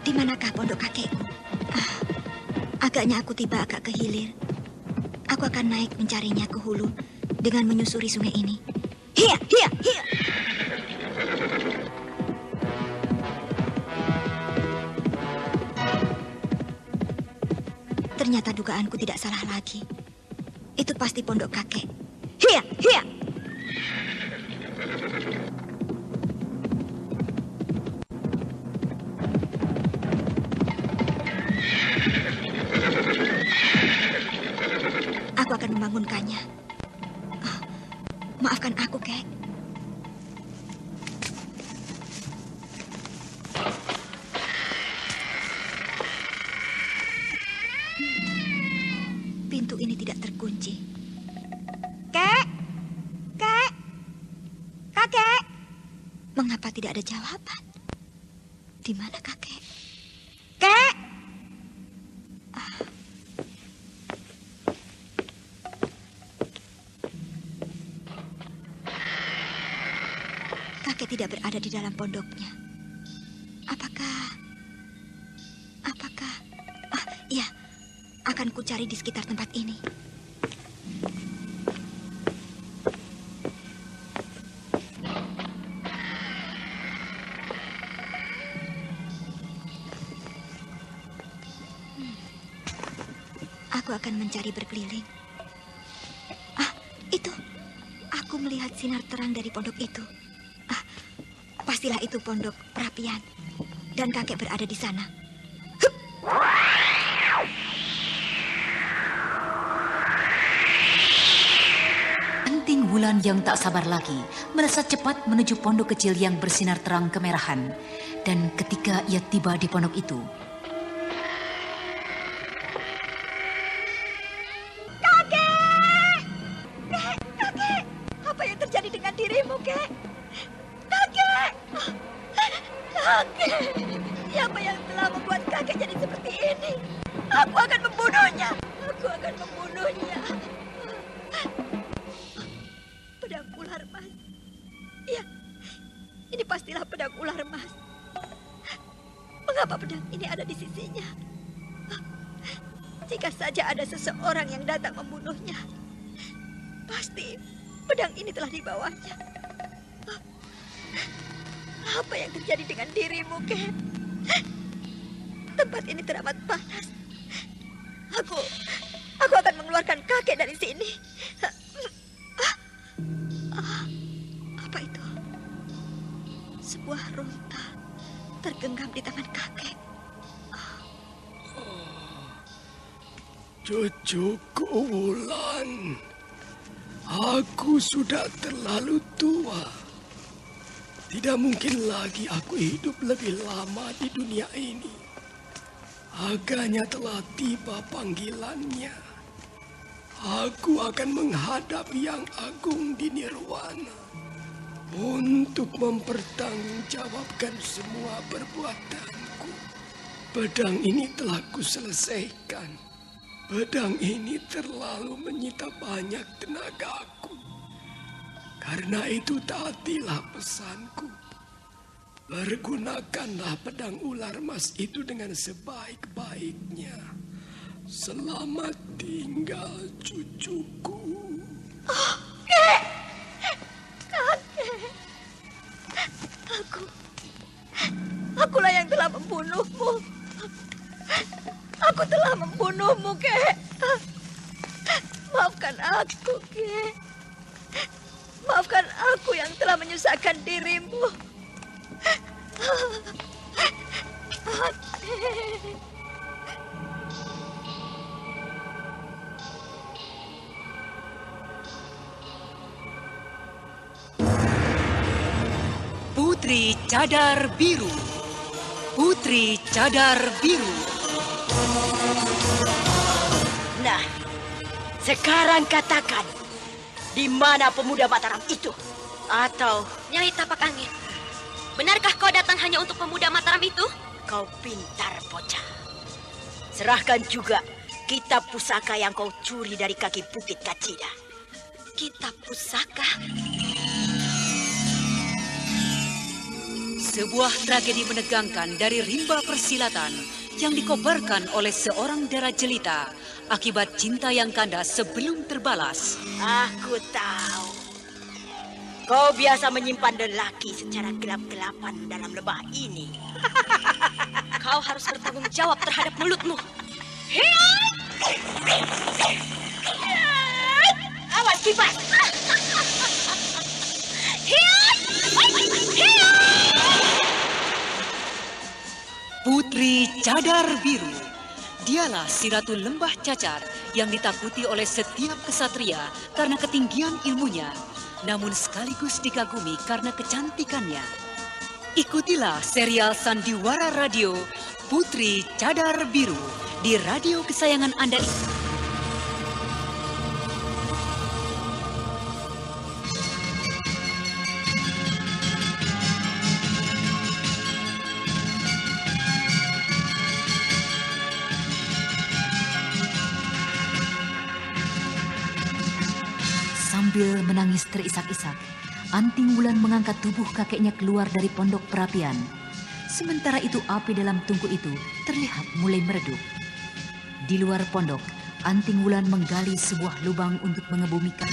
di manakah pondok kakekku? Agaknya aku tiba agak ke hilir. Aku akan naik mencarinya ke hulu dengan menyusuri sungai ini. Hiya, hiya, hiya. Ternyata dugaanku tidak salah lagi. Itu pasti pondok kakek. Hiya, hiya. Aku akan membangunkannya. Maafkan aku, Kek. Pintu ini tidak terkunci. Kek! Kek! Kakek! Mengapa tidak ada jawaban? Di mana kakek? Kek! Kakek tidak berada di dalam pondoknya. Apakah akan kucari di sekitar tempat ini. Aku akan mencari berkeliling. Itu. Aku melihat sinar terang dari pondok itu. Pastilah itu pondok perapian. Dan kakek berada di sana. Anting Wulan yang tak sabar lagi melesat cepat menuju pondok kecil yang bersinar terang kemerahan. Dan ketika ia tiba di pondok itu, siapa yang telah membuat kakek jadi seperti ini? Aku akan membunuhnya. Aku akan membunuhnya. Pedang ular emas. Iya, ini pastilah pedang ular emas. Mengapa pedang ini ada di sisinya? Jika saja ada seseorang yang datang membunuhnya, pasti pedang ini telah dibawanya. Apa yang terjadi dengan dirimu, Kek? Tempat ini teramat panas. Aku akan mengeluarkan kakek dari sini. Apa itu? Sebuah rontal tergenggam di tangan kakek. Cucuku Wulan, aku sudah terlalu tua. Tidak mungkin lagi aku hidup lebih lama di dunia ini. Agaknya telah tiba panggilannya. Aku akan menghadap Yang Agung di Nirwana untuk mempertanggungjawabkan semua perbuatanku. Pedang ini telah kuselesaikan. Pedang ini terlalu menyita banyak tenagaku. Karena itu taatilah pesanku. Pergunakanlah pedang ular emas itu dengan sebaik-baiknya. Selamat tinggal cucuku. Kek! Kakek! Akulah yang telah membunuhmu. Aku telah membunuhmu, Kek. Maafkan aku, Kek. Maafkan aku yang telah menyusahkan dirimu. Putri Cadar Biru. Putri Cadar Biru. Nah, sekarang katakan, di mana pemuda Mataram itu? Atau Nyai Tapak Angin, benarkah kau datang hanya untuk pemuda Mataram itu? Kau pintar, bocah. Serahkan juga kitab pusaka yang kau curi dari kaki Bukit Kacida. Kitab pusaka? Sebuah tragedi menegangkan dari rimba persilatan yang dikobarkan oleh seorang dara jelita akibat cinta yang kandas sebelum terbalas. Aku tahu. Kau biasa menyimpan lelaki secara gelap-gelapan dalam lembah ini. Kau harus bertanggung jawab terhadap mulutmu. Awas kipas. Putri Cadar Biru. Dialah si Ratu Lembah Cacar yang ditakuti oleh setiap kesatria karena ketinggian ilmunya, namun sekaligus dikagumi karena kecantikannya. Ikutilah serial Sandiwara Radio Putri Cadar Biru di radio kesayangan Anda ini. Sambil menangis terisak-isak, Anting Wulan mengangkat tubuh kakeknya keluar dari pondok perapian. Sementara itu api dalam tungku itu terlihat mulai meredup. Di luar pondok, Anting Wulan menggali sebuah lubang untuk mengebumikan.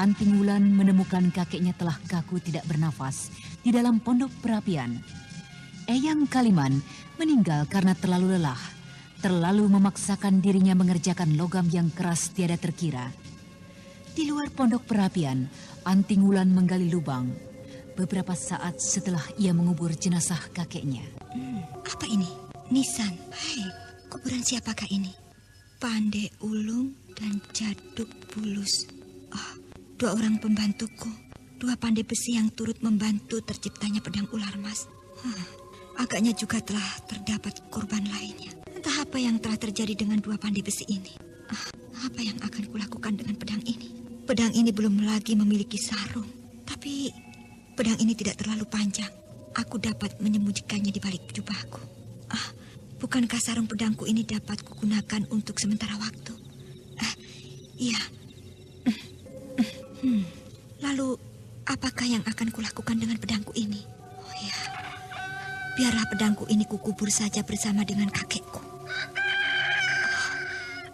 Anting Wulan menemukan kakeknya telah kaku tidak bernafas di dalam pondok perapian. Eyang Kaliman meninggal karena terlalu lelah, terlalu memaksakan dirinya mengerjakan logam yang keras tiada terkira. Di luar pondok perapian, Anting Wulan menggali lubang. Beberapa saat setelah ia mengubur jenazah kakeknya. Apa ini? Nisan. Hei, kuburan siapakah ini? Pande Ulung dan Jaduk Bulus. Dua orang pembantuku, dua pandai besi yang turut membantu terciptanya pedang ular mas. Agaknya juga telah terdapat korban lainnya. Entah apa yang telah terjadi dengan dua pandai besi ini. Apa yang akan kulakukan dengan pedang ini? Pedang ini belum lagi memiliki sarung. Tapi pedang ini tidak terlalu panjang. Aku dapat menyembunyikannya di balik jubahku. Bukankah sarung pedangku ini dapat kugunakan untuk sementara waktu? Iya. Lalu, apakah yang akan kulakukan dengan pedangku ini? Oh ya, biarlah pedangku ini kukubur saja bersama dengan kakekku.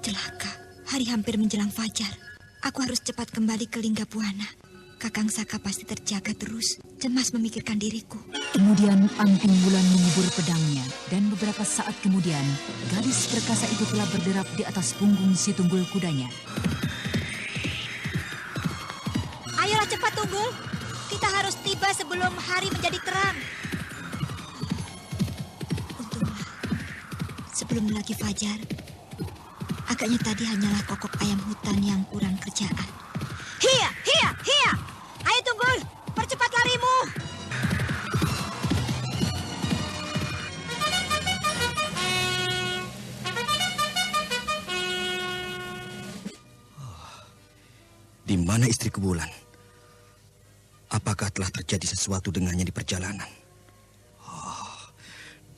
Celaka, hari hampir menjelang fajar. Aku harus cepat kembali ke Linggabuana. Kakang Saka pasti terjaga terus, cemas memikirkan diriku. Kemudian Anting Wulan mengubur pedangnya, dan beberapa saat kemudian, gadis perkasa itu telah berderap di atas punggung si tunggul kudanya. Ayolah cepat Tunggul, kita harus tiba sebelum hari menjadi terang. Untunglah, sebelum lagi fajar, agaknya tadi hanyalah kokok ayam hutan yang kurang kerjaan. Hiya, hiya, hiya! Ayo Tunggul, percepat larimu! Di mana istriku Wulan? Apakah telah terjadi sesuatu dengannya di perjalanan?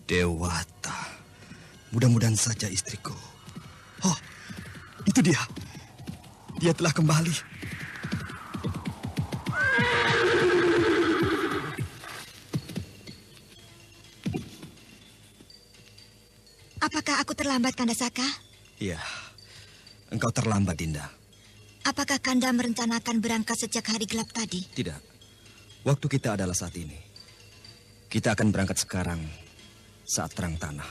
Dewata. Mudah-mudahan saja istriku. Itu dia. Dia telah kembali. Apakah aku terlambat, Kanda Saka? Iya, engkau terlambat, Dinda. Apakah Kanda merencanakan berangkat sejak hari gelap tadi? Tidak. Waktu kita adalah saat ini. Kita akan berangkat sekarang saat terang tanah.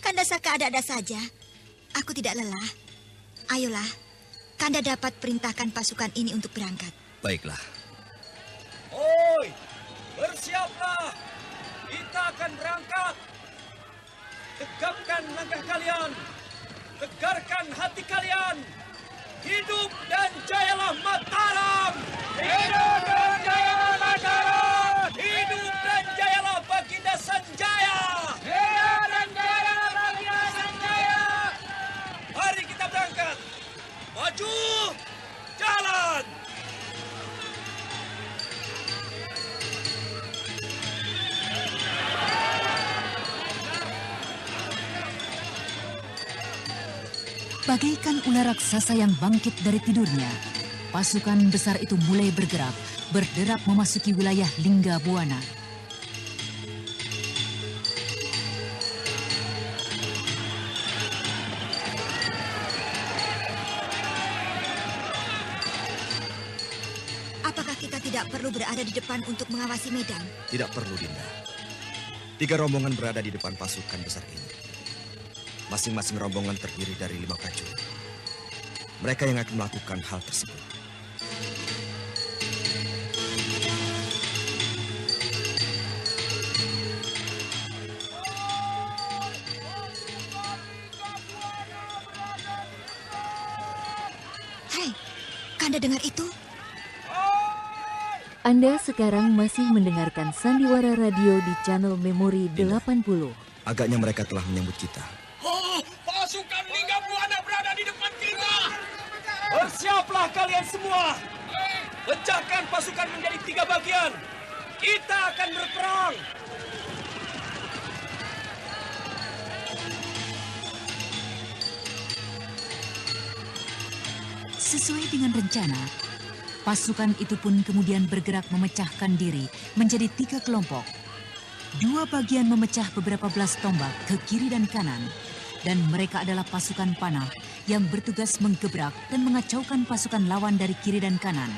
Kanda Saka ada-ada saja. Aku tidak lelah. Ayolah, Kanda dapat perintahkan pasukan ini untuk berangkat. Baiklah. Oi, bersiaplah. Kita akan berangkat. Tegapkan langkah kalian. Tegarkan hati kalian. Hidup dan jayalah Mataram! Hidup dan jayalah Mataram! Hidup dan jayalah Baginda Sanjaya! Hidup dan jayalah Baginda Sanjaya! Mari kita berangkat! Maju! Jalan! Bagaikan ular raksasa yang bangkit dari tidurnya, pasukan besar itu mulai bergerak, berderap memasuki wilayah Linggabuana. perlu berada di depan untuk mengawasi medan? Tidak perlu, Dinda. 3 rombongan berada di depan pasukan besar ini. Masing-masing rombongan terdiri dari 5 prajurit. Mereka yang akan melakukan hal tersebut. Hei, Kanda dengar itu? Anda sekarang masih mendengarkan Sandiwara Radio di channel Memori 80. Agaknya mereka telah menyambut kita. Oh, pasukan Lingga Buana berada di depan kita. Bersiaplah kalian semua. Pecahkan pasukan menjadi 3 bagian. Kita akan berperang. Sesuai dengan rencana, pasukan itu pun kemudian bergerak memecahkan diri menjadi 3 kelompok. 2 bagian memecah beberapa belas tombak ke kiri dan kanan, dan mereka adalah pasukan panah yang bertugas menggebrak dan mengacaukan pasukan lawan dari kiri dan kanan.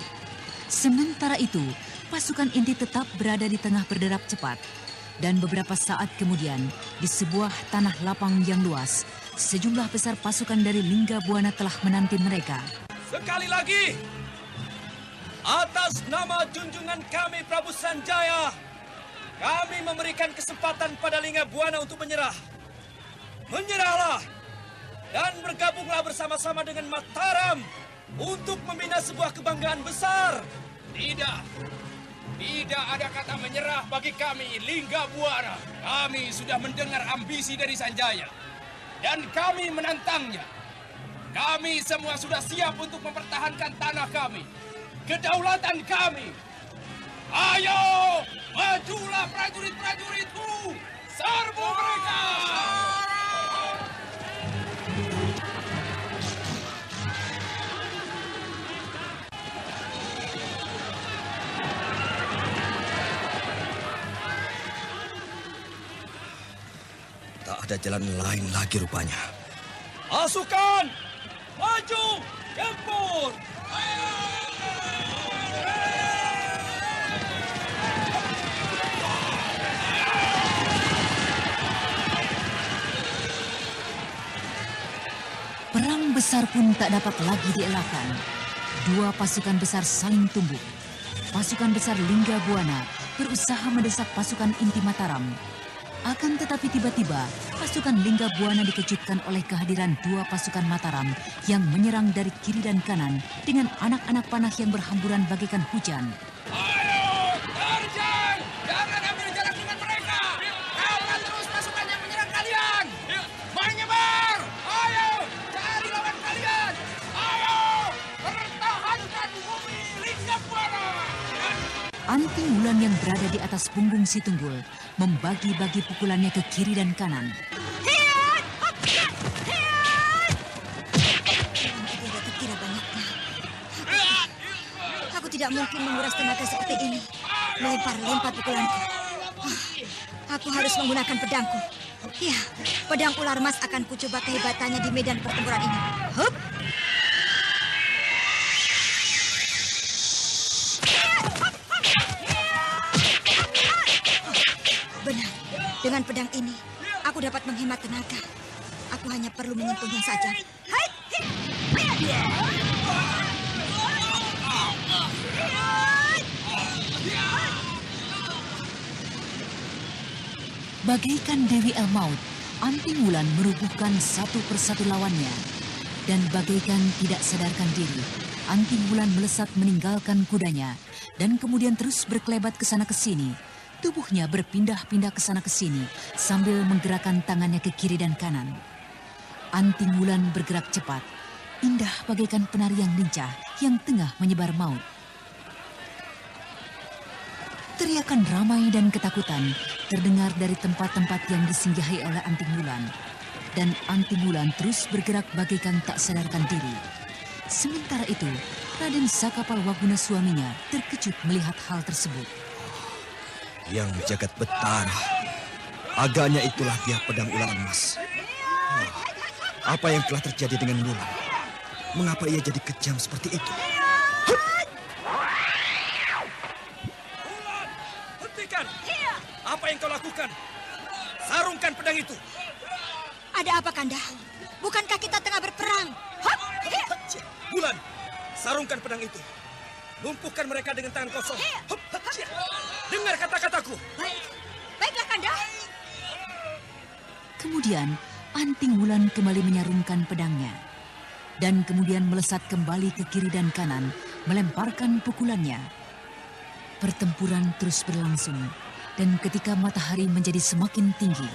Sementara itu, pasukan inti tetap berada di tengah berderap cepat, dan beberapa saat kemudian, di sebuah tanah lapang yang luas, sejumlah besar pasukan dari Lingga Buana telah menanti mereka. Sekali lagi, atas nama junjungan kami Prabu Sanjaya, kami memberikan kesempatan pada Lingga Buana untuk menyerah. Menyerahlah dan bergabunglah bersama-sama dengan Mataram untuk membina sebuah kebanggaan besar. Tidak ada kata menyerah bagi kami, Lingga Buana. Kami sudah mendengar ambisi dari Sanjaya, dan kami menantangnya. Kami semua sudah siap untuk mempertahankan tanah kami, kedaulatan kami. Ayo, majulah prajurit-prajuritku, serbu mereka! Tak ada jalan lain lagi rupanya. Pasukan, maju, gempur! Perang besar pun tak dapat lagi dielakkan. 2 pasukan besar saling tumbuk. Pasukan besar Lingga Buana berusaha mendesak pasukan inti Mataram. Akan tetapi tiba-tiba, pasukan Lingga Buana dikejutkan oleh kehadiran 2 pasukan Mataram yang menyerang dari kiri dan kanan dengan anak-anak panah yang berhamburan bagaikan hujan. Ayo, terjang! Jangan ambil jarak dengan mereka! Kawal terus pasukan yang menyerang kalian! Menyebar! Ayo, cari lawan kalian! Ayo, pertahankan bumi Lingga Buana! Anting Wulan yang berada di atas punggung si Tunggul membagi-bagi pukulannya ke kiri dan kanan. Tidak terkira banyaknya. Aku tidak mungkin menguras tenaga seperti ini. Melempar-lempar pukulanku. Aku harus menggunakan pedangku. Ya, pedang ular emas akan kucoba kehebatannya di medan pertempuran ini. Hup! Benar, dengan pedang ini, aku dapat menghemat tenaga. Aku hanya perlu menyentuhnya saja. Hai! Bagaikan Dewi El-Maut, Anting Wulan merubuhkan satu persatu lawannya. Dan bagaikan tidak sadarkan diri, Anting Wulan melesat meninggalkan kudanya dan kemudian terus berkelebat ke sana ke sini. Tubuhnya berpindah-pindah ke sana ke sini sambil menggerakkan tangannya ke kiri dan kanan. Anting Wulan bergerak cepat, indah bagaikan penari yang lincah yang tengah menyebar maut. Teriakan ramai dan ketakutan terdengar dari tempat-tempat yang disinggahi oleh Anting Wulan. Dan Anting Wulan terus bergerak bagaikan tak sadarkan diri. Sementara itu, Raden Sakapal Waguna suaminya terkejut melihat hal tersebut. Yang jagat betara, agaknya itulah dia pedang ular emas. Apa yang telah terjadi dengan Wulan? Mengapa ia jadi kejam seperti itu? lakukan? Sarungkan pedang itu. Ada apa, Kanda? Bukankah kita tengah berperang? Bulan, sarungkan pedang itu. Lumpuhkan mereka dengan tangan kosong. Dengar kata-kataku. Baiklah, Kanda. Kemudian, Anting Wulan kembali menyarungkan pedangnya. Dan kemudian melesat kembali ke kiri dan kanan, melemparkan pukulannya. Pertempuran terus berlangsung, dan ketika matahari menjadi semakin tinggi,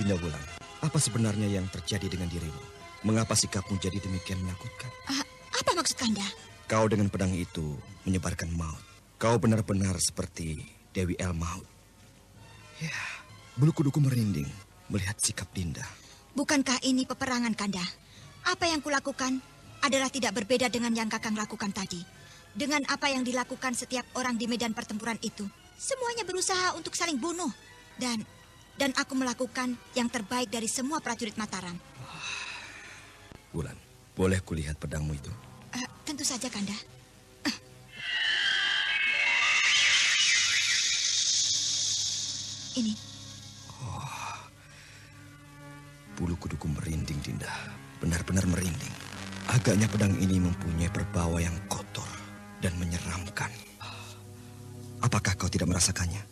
Dinda Wulan, apa sebenarnya yang terjadi dengan dirimu? Mengapa sikapmu jadi demikian menakutkan? Apa maksud Kanda? Kau dengan pedang itu menyebarkan maut. Kau benar-benar seperti Dewi El Maut. Ya, bulu kuduku merinding melihat sikap Dinda. Bukankah ini peperangan, Kanda? Apa yang kulakukan adalah tidak berbeda dengan yang Kakang lakukan tadi. Dengan apa yang dilakukan setiap orang di medan pertempuran itu. Semuanya berusaha untuk saling bunuh. Dan aku melakukan yang terbaik dari semua prajurit Mataram. Wulan, boleh kulihat pedangmu itu? Tentu saja, Kanda. Ini. Bulu kuduku merinding, Dinda. Benar-benar merinding. Agaknya pedang ini mempunyai perbawa yang kotor dan menyeramkan. Apakah kau tidak merasakannya?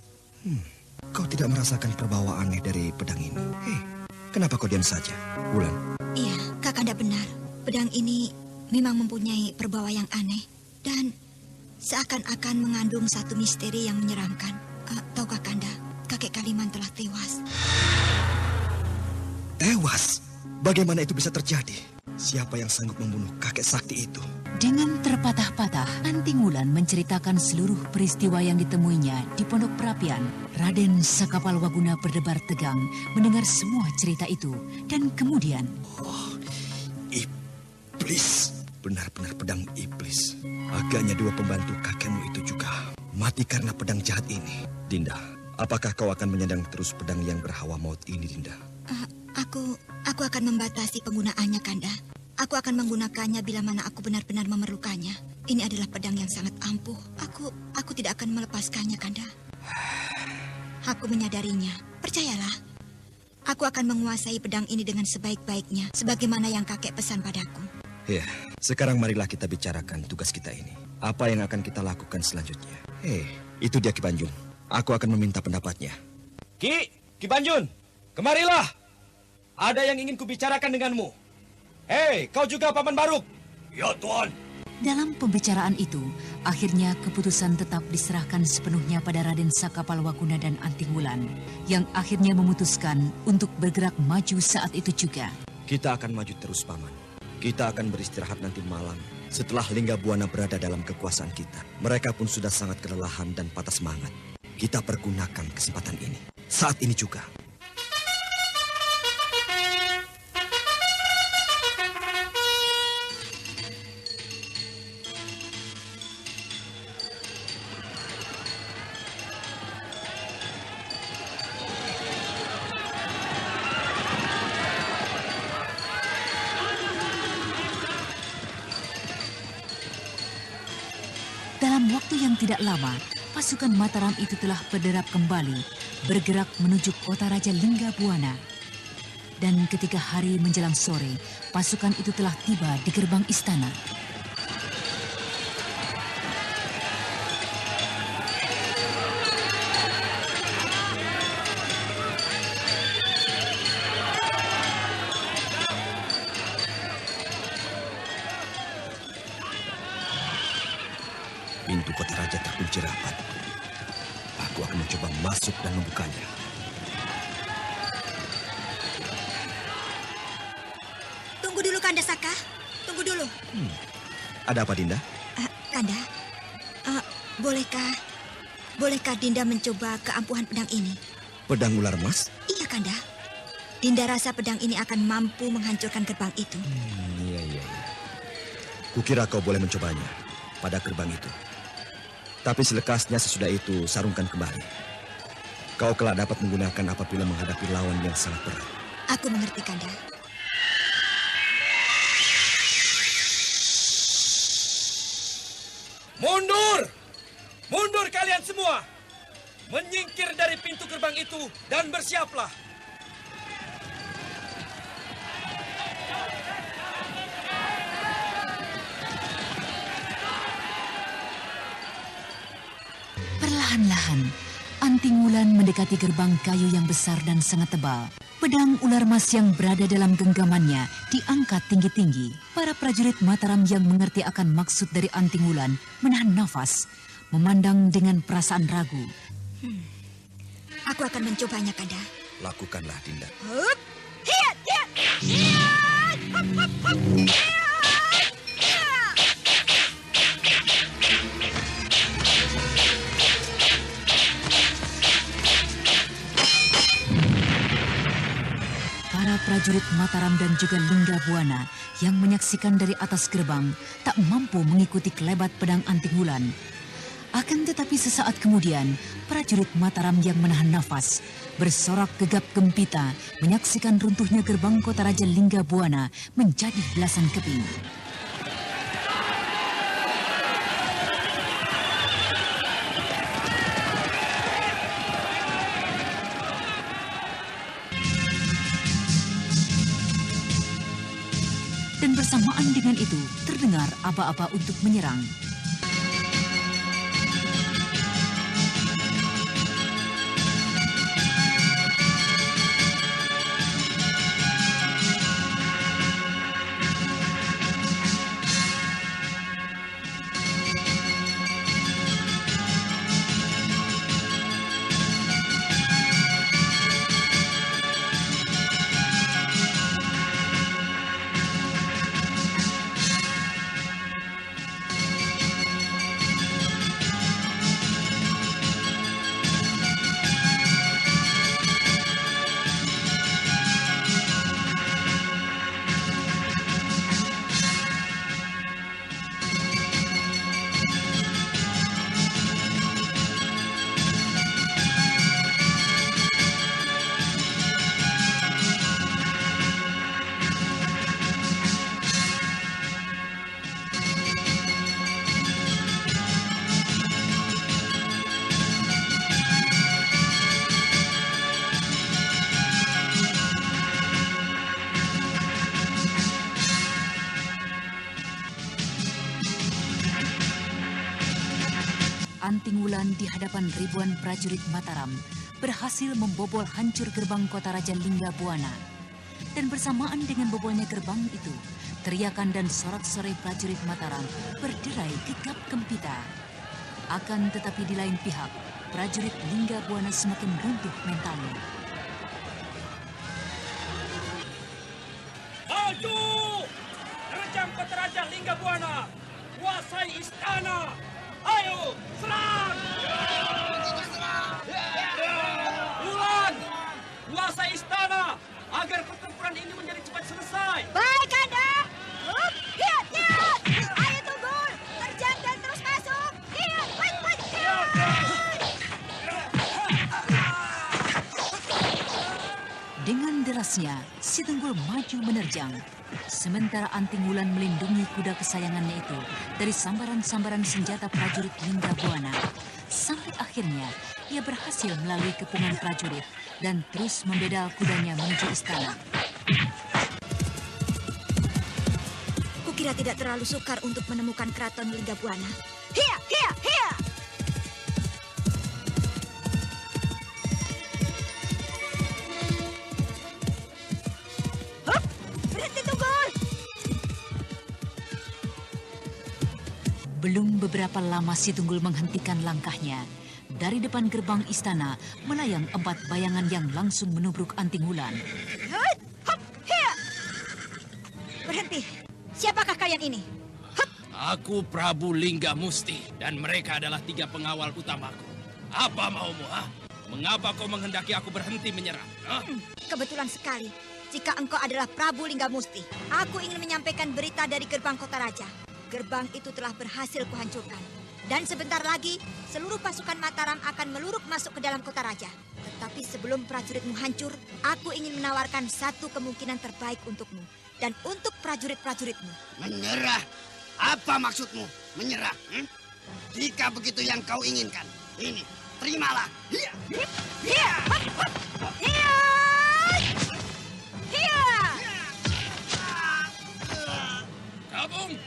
Kau tidak merasakan perbawa aneh dari pedang ini? Hei, kenapa kau diam saja, Wulan? Iya, Kakanda benar. Pedang ini memang mempunyai perbawa yang aneh. Dan seakan-akan mengandung satu misteri yang menyeramkan. Tahukah Kanda, kakek Kaliman telah tewas. Tewas? Bagaimana itu bisa terjadi? Siapa yang sanggup membunuh kakek sakti itu? dengan terpatah-patah, Anting Wulan menceritakan seluruh peristiwa yang ditemuinya di Pondok Perapian. Raden Sakapalwaguna berdebar tegang mendengar semua cerita itu. Dan kemudian... Iblis, benar-benar pedang iblis. Agaknya dua pembantu kakekmu itu juga mati karena pedang jahat ini. Dinda, apakah kau akan menyandang terus pedang yang berhawa maut ini, Dinda? Aku akan membatasi penggunaannya, Kanda. Aku akan menggunakannya bila mana aku benar-benar memerlukannya. Ini adalah pedang yang sangat ampuh. Aku tidak akan melepaskannya, Kanda. Aku menyadarinya. Percayalah. Aku akan menguasai pedang ini dengan sebaik-baiknya, sebagaimana yang kakek pesan padaku. Ya, sekarang marilah kita bicarakan tugas kita ini. Apa yang akan kita lakukan selanjutnya? Itu dia Ki Banjun. Aku akan meminta pendapatnya. Ki Banjun, kemarilah. Ada yang ingin kubicarakan denganmu. Kau juga Paman Baruk. Ya, Tuan. Dalam pembicaraan itu, akhirnya keputusan tetap diserahkan sepenuhnya pada Raden Sakapalwaguna dan Anting Wulan, yang akhirnya memutuskan untuk bergerak maju saat itu juga. Kita akan maju terus, Paman. Kita akan beristirahat nanti malam setelah Lingga Buana berada dalam kekuasaan kita. Mereka pun sudah sangat kelelahan dan patah semangat. Kita pergunakan kesempatan ini. Saat ini juga. Dalam waktu yang tidak lama, pasukan Mataram itu telah berderap kembali, bergerak menuju kota Raja Lingga Buana. Dan ketika hari menjelang sore, pasukan itu telah tiba di gerbang istana. Pintu kota raja terkunci rapat. Aku akan mencoba masuk dan membukanya. Tunggu dulu, Kanda Saka. Tunggu dulu. Ada apa, Dinda? Kanda, bolehkah Dinda mencoba keampuhan pedang ini? Pedang ular emas? Iya, Kanda. Dinda rasa pedang ini akan mampu menghancurkan gerbang itu. Iya. Kukira kau boleh mencobanya pada gerbang itu. Tapi selekasnya sesudah itu sarungkan kembali. Kau kelak dapat menggunakan apabila menghadapi lawan yang sangat berat. Aku mengerti, Kanda. Mundur! Mundur kalian semua! Menyingkir dari pintu gerbang itu dan bersiaplah. Perlahan-lahan, Anting Wulan mendekati gerbang kayu yang besar dan sangat tebal. Pedang ular mas yang berada dalam genggamannya diangkat tinggi-tinggi. Para prajurit Mataram yang mengerti akan maksud dari Anting Wulan menahan nafas, memandang dengan perasaan ragu. Aku akan mencobanya, Kanda. Lakukanlah, Dinda. Hup! Hiat! Hiat! Hiat! Hup! Hup! Hup! Hiat! Para prajurit Mataram dan juga Lingga Buana yang menyaksikan dari atas gerbang tak mampu mengikuti kelebat pedang Anting Wulan. Akan tetapi sesaat kemudian, prajurit Mataram yang menahan nafas, bersorak gegap gempita menyaksikan runtuhnya gerbang kota Raja Lingga Buana menjadi belasan keping. Dan bersamaan dengan itu, terdengar aba-aba untuk menyerang. Anting Wulan di hadapan ribuan prajurit Mataram berhasil membobol hancur gerbang kota Raja Lingga Buana. Dan bersamaan dengan bobolnya gerbang itu, teriakan dan sorak-sorai prajurit Mataram berderai gegap gempita. Akan tetapi di lain pihak, prajurit Lingga Buana semakin runtuh mentalnya. Maju! Terjang kota Raja Lingga Buana! Kuasai istana! Ayo, serang! Wulan, kuasai istana agar pertempuran ini menjadi cepat selesai. Baik, Kanda. Hup, hiat, hiat. Ayo Tunggul, terjang dan terus masuk. Hiat, wait, wait, hiat. Dengan derasnya, si Tunggul maju menerjang. Sementara Anting Wulan melindungi kuda kesayangannya itu dari sambaran-sambaran senjata prajurit Lingga Buana. Sampai akhirnya, ia berhasil melalui kepungan prajurit dan terus membedal kudanya menuju istana. Kukira tidak terlalu sukar untuk menemukan keraton Lingga Buana. Hiya, hiya, hiya! Hup, berhenti Tunggul! Belum beberapa lama si Tunggul menghentikan langkahnya. Dari depan gerbang istana melayang 4 bayangan yang langsung menubruk Anting Wulan. Hup, hiya! Berhenti. Siapakah kalian ini? Aku Prabu Lingga Musti dan mereka adalah 3 pengawal utamaku. Apa maumu, ha? Mengapa kau menghendaki aku berhenti menyerang? Kebetulan sekali. Jika engkau adalah Prabu Lingga Musti, aku ingin menyampaikan berita dari gerbang kota raja. Gerbang itu telah berhasil kuhancurkan. Dan sebentar lagi, seluruh pasukan Mataram akan meluruk masuk ke dalam kota raja. Tetapi sebelum prajuritmu hancur, aku ingin menawarkan satu kemungkinan terbaik untukmu. Dan untuk prajurit-prajuritmu. Menyerah? Apa maksudmu? Menyerah? Jika begitu yang kau inginkan, ini, terimalah. Hiya! Hiya! Hiya! Hiya! Gabung!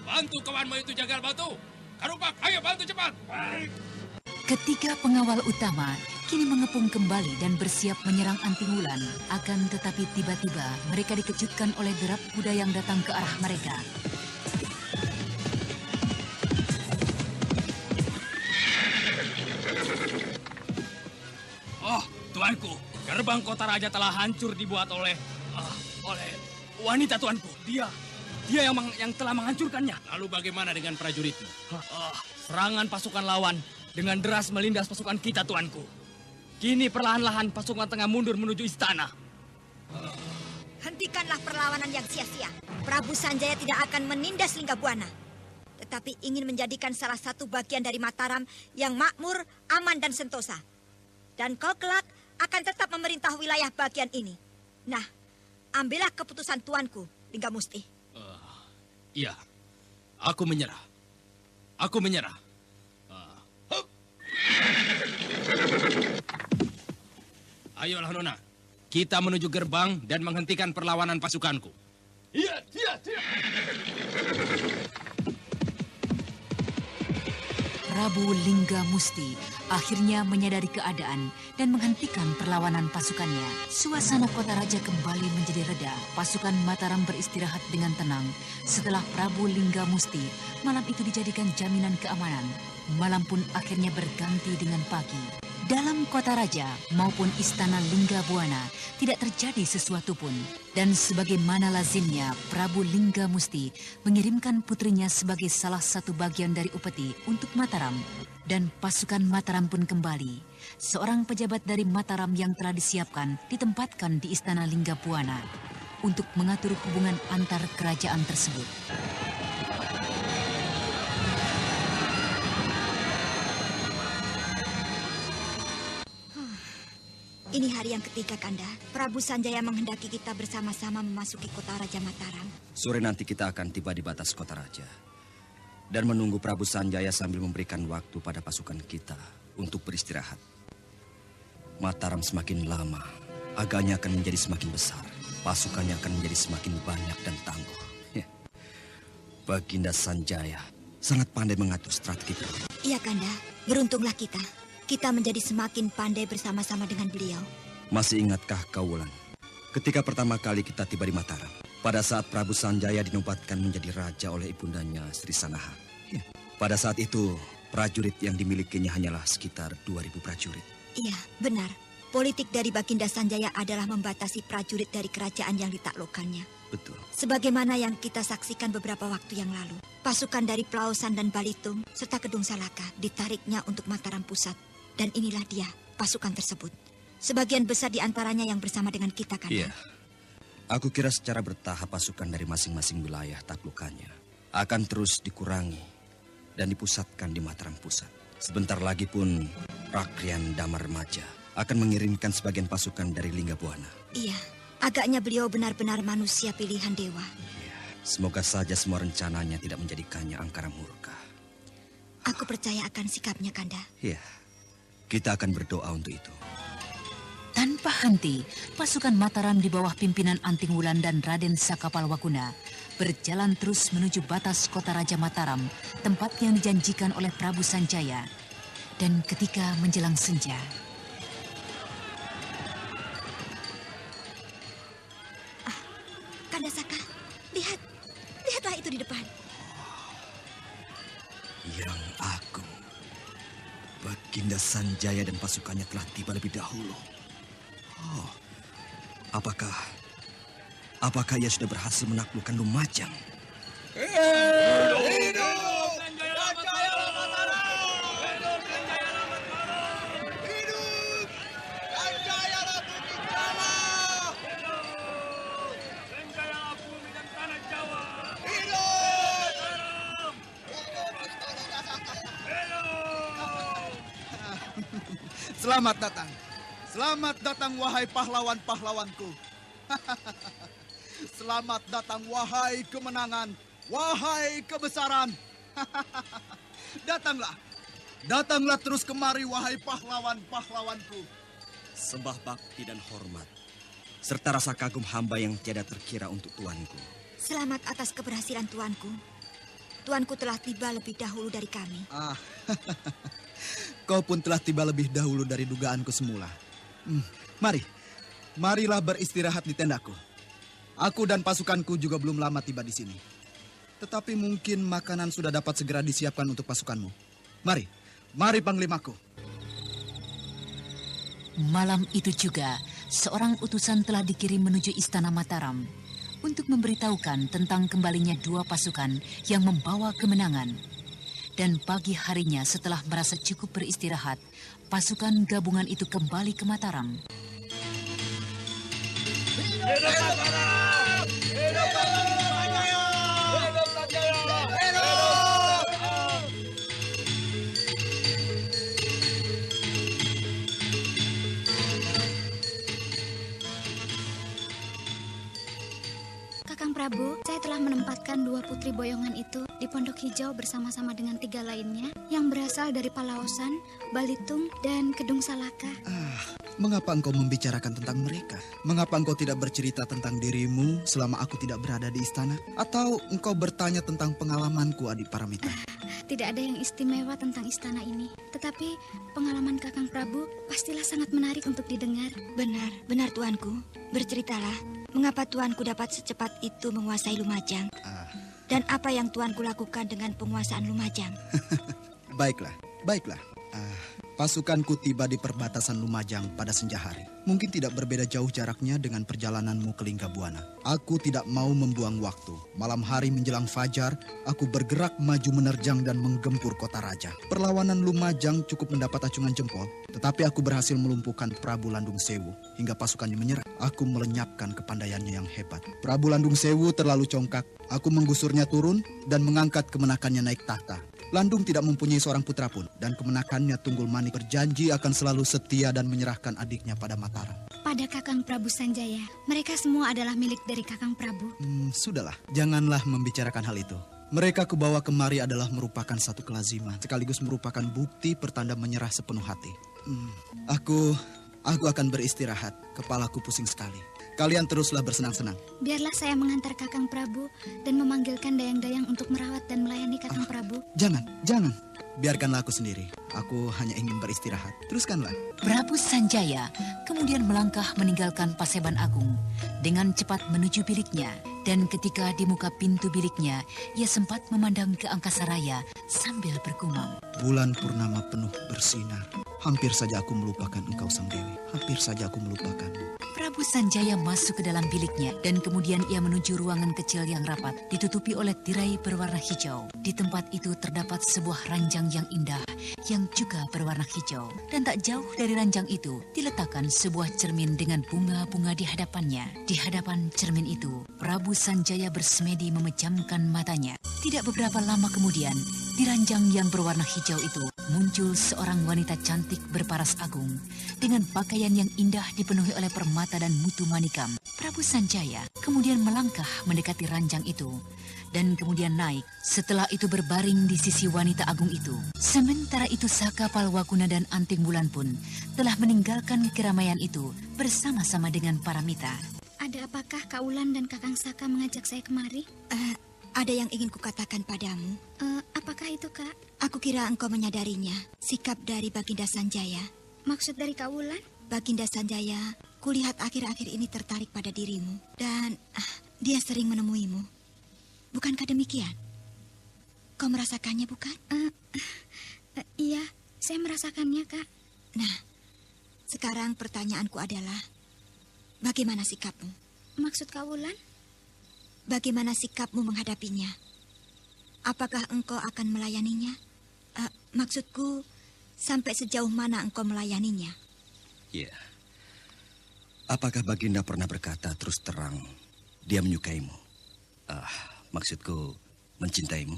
Bantu kawanmu itu jagal batu. Karupak, ayo bantu cepat. Ketiga pengawal utama kini mengepung kembali dan bersiap menyerang Anting Wulan. Akan tetapi tiba-tiba mereka dikejutkan oleh derap kuda yang datang ke arah mereka. Oh, tuanku, gerbang kota raja telah hancur dibuat oleh wanita tuanku. Dia yang telah menghancurkannya. Lalu bagaimana dengan prajuritmu? Serangan pasukan lawan dengan deras melindas pasukan kita, tuanku. Kini perlahan-lahan pasukan tengah mundur menuju istana. Hentikanlah perlawanan yang sia-sia. Prabu Sanjaya tidak akan menindas Linggabuana. Tetapi ingin menjadikan salah satu bagian dari Mataram yang makmur, aman, dan sentosa. Dan kau kelak akan tetap memerintah wilayah bagian ini. Nah, ambillah keputusan tuanku, Linggamusti. Iya, aku menyerah. Aku menyerah. Ayolah Nona, kita menuju gerbang dan menghentikan perlawanan pasukanku. Iya. Prabu Linggamusti akhirnya menyadari keadaan dan menghentikan perlawanan pasukannya. Suasana kota raja kembali menjadi reda. Pasukan Mataram beristirahat dengan tenang. Setelah Prabu Linggamusti, malam itu dijadikan jaminan keamanan. Malam pun akhirnya berganti dengan pagi. Dalam kota raja maupun istana Linggabuana tidak terjadi sesuatu pun. Dan sebagaimana lazimnya, Prabu Linggamusti mengirimkan putrinya sebagai salah satu bagian dari upeti untuk Mataram. Dan pasukan Mataram pun kembali. Seorang pejabat dari Mataram yang telah disiapkan ditempatkan di istana Linggabuana untuk mengatur hubungan antar kerajaan tersebut. Ini hari yang ketiga, Kanda. Prabu Sanjaya menghendaki kita bersama-sama memasuki kota Raja Mataram. Sore nanti kita akan tiba di batas kota raja. Dan menunggu Prabu Sanjaya sambil memberikan waktu pada pasukan kita untuk beristirahat. Mataram semakin lama, agaknya akan menjadi semakin besar. Pasukannya akan menjadi semakin banyak dan tangguh. Baginda Sanjaya sangat pandai mengatur strategi. Iya, Kanda. Beruntunglah kita. Kita menjadi semakin pandai bersama-sama dengan beliau. Masih ingatkah kau, Wulan? Ketika pertama kali kita tiba di Mataram, pada saat Prabu Sanjaya dinobatkan menjadi raja oleh ibundanya Sri Sanaha. Pada saat itu, prajurit yang dimilikinya hanyalah sekitar 2.000 prajurit. Iya, benar. Politik dari Baginda Sanjaya adalah membatasi prajurit dari kerajaan yang ditaklukkannya. Betul. Sebagaimana yang kita saksikan beberapa waktu yang lalu. Pasukan dari Plausan dan Balitung serta Kedung Salaka ditariknya untuk Mataram Pusat. Dan inilah dia, pasukan tersebut. Sebagian besar di antaranya yang bersama dengan kita, kan? Iya. Aku kira secara bertahap pasukan dari masing-masing wilayah taklukannya akan terus dikurangi dan dipusatkan di Mataram Pusat. Sebentar lagi pun Rakrian Damarmaja akan mengirimkan sebagian pasukan dari Linggabuana. Iya, agaknya beliau benar-benar manusia pilihan dewa. Iya. Semoga saja semua rencananya tidak menjadikannya angkara murka. Aku percaya akan sikapnya, Kanda. Iya. Kita akan berdoa untuk itu. Tanpa henti, pasukan Mataram di bawah pimpinan Anting Wulan dan Raden Sakapalwakuna berjalan terus menuju batas kota Raja Mataram, tempat yang dijanjikan oleh Prabu Sanjaya. Dan ketika menjelang senja, Kanda Saka, lihatlah itu di depan. Yang agung. Baginda Sanjaya dan pasukannya telah tiba lebih dahulu. Oh, apakah ia sudah berhasil menaklukkan Lumajang? Hidup! Selamat datang. Selamat datang wahai pahlawan-pahlawanku. Selamat datang wahai kemenangan, wahai kebesaran. Datanglah. Datanglah terus kemari wahai pahlawan-pahlawanku. Sembah bakti dan hormat, serta rasa kagum hamba yang tiada terkira untuk tuanku. Selamat atas keberhasilan tuanku. Tuanku telah tiba lebih dahulu dari kami. Kau pun telah tiba lebih dahulu dari dugaanku semula. Marilah beristirahat di tendaku. Aku dan pasukanku juga belum lama tiba di sini. Tetapi mungkin makanan sudah dapat segera disiapkan untuk pasukanmu. Mari Panglimaku. Malam itu juga, seorang utusan telah dikirim menuju Istana Mataram untuk memberitahukan tentang kembalinya 2 pasukan yang membawa kemenangan. Dan pagi harinya setelah merasa cukup beristirahat, pasukan gabungan itu kembali ke Mataram. Hidup Mataram! Hidup Sanjaya! Hidup Sanjaya! Hidup! Kakang Prabu, saya telah menempatkan 2 putri boyongan itu di Pondok Hijau bersama-sama dengan 3 lainnya yang berasal dari Palaosan, Balitung, dan Kedung Salaka. Mengapa engkau membicarakan tentang mereka? Mengapa engkau tidak bercerita tentang dirimu selama aku tidak berada di istana? Atau engkau bertanya tentang pengalamanku, Adik Paramita? Tidak ada yang istimewa tentang istana ini. Tetapi pengalaman Kakang Prabu pastilah sangat menarik untuk didengar. Benar tuanku. Berceritalah. Mengapa tuanku dapat secepat itu menguasai Lumajang? Dan apa yang tuanku lakukan dengan penguasaan Lumajang? Baiklah. Pasukanku tiba di perbatasan Lumajang pada senja hari. Mungkin tidak berbeda jauh jaraknya dengan perjalananmu ke Linggabuana. Aku tidak mau membuang waktu. Malam hari menjelang fajar, aku bergerak maju menerjang dan menggempur kota raja. Perlawanan Lumajang cukup mendapat acungan jempol, tetapi aku berhasil melumpuhkan Prabu Landung Sewu hingga pasukannya menyerah. Aku melenyapkan kepandaiannya yang hebat. Prabu Landung Sewu terlalu congkak. Aku menggusurnya turun dan mengangkat kemenakannya naik tahta. Landung tidak mempunyai seorang putra pun, dan kemenakannya Tunggul Manik berjanji akan selalu setia dan menyerahkan adiknya pada Mataram. Pada Kakang Prabu Sanjaya, mereka semua adalah milik dari Kakang Prabu. Sudahlah, janganlah membicarakan hal itu. Mereka kubawa kemari adalah merupakan satu kelaziman, sekaligus merupakan bukti pertanda menyerah sepenuh hati. Aku akan beristirahat, kepalaku pusing sekali. Kalian teruslah bersenang-senang. Biarlah saya mengantar Kakang Prabu dan memanggilkan dayang-dayang untuk merawat dan melayani Kakang Prabu. Jangan. Biarkanlah aku sendiri. Aku hanya ingin beristirahat. Teruskanlah. Prabu Sanjaya kemudian melangkah meninggalkan Paseban Agung dengan cepat menuju biliknya. Dan ketika di muka pintu biliknya, ia sempat memandang ke angkasa raya sambil bergumam. Bulan purnama penuh bersinar. Hampir saja aku melupakan engkau, Sang Dewi. Hampir saja aku melupakanmu. Prabu Sanjaya masuk ke dalam biliknya dan kemudian ia menuju ruangan kecil yang rapat, ditutupi oleh tirai berwarna hijau. Di tempat itu terdapat sebuah ranjang yang indah yang juga berwarna hijau. Dan tak jauh dari ranjang itu diletakkan sebuah cermin dengan bunga-bunga di hadapannya. Di hadapan cermin itu, Prabu Sanjaya bersemedi memejamkan matanya. Tidak beberapa lama kemudian, di ranjang yang berwarna hijau itu muncul seorang wanita cantik berparas agung dengan pakaian yang indah dipenuhi oleh permata dan mutu manikam. Prabu Sanjaya kemudian melangkah mendekati ranjang itu dan kemudian naik. Setelah itu berbaring di sisi wanita agung itu. Sementara itu Saka Palwakuna dan Anting Wulan pun telah meninggalkan keramaian itu bersama-sama dengan Paramita. Ada apakah Kak Wulan dan Kakang Saka mengajak saya kemari? Ada yang ingin kukatakan padamu. Apakah itu, Kak? Aku kira engkau menyadarinya. Sikap dari Baginda Sanjaya. Maksud dari Kak Wulan? Baginda Sanjaya, kulihat akhir-akhir ini tertarik pada dirimu. Dan dia sering menemuimu. Bukankah demikian? Kau merasakannya, bukan? Iya, saya merasakannya, Kak. Nah, sekarang pertanyaanku adalah, bagaimana sikapmu? Maksud Kak Wulan? Bagaimana sikapmu menghadapinya? Apakah engkau akan melayaninya? Maksudku, sampai sejauh mana engkau melayaninya? Ya. Apakah Baginda pernah berkata terus terang dia menyukaimu? Maksudku, mencintaimu?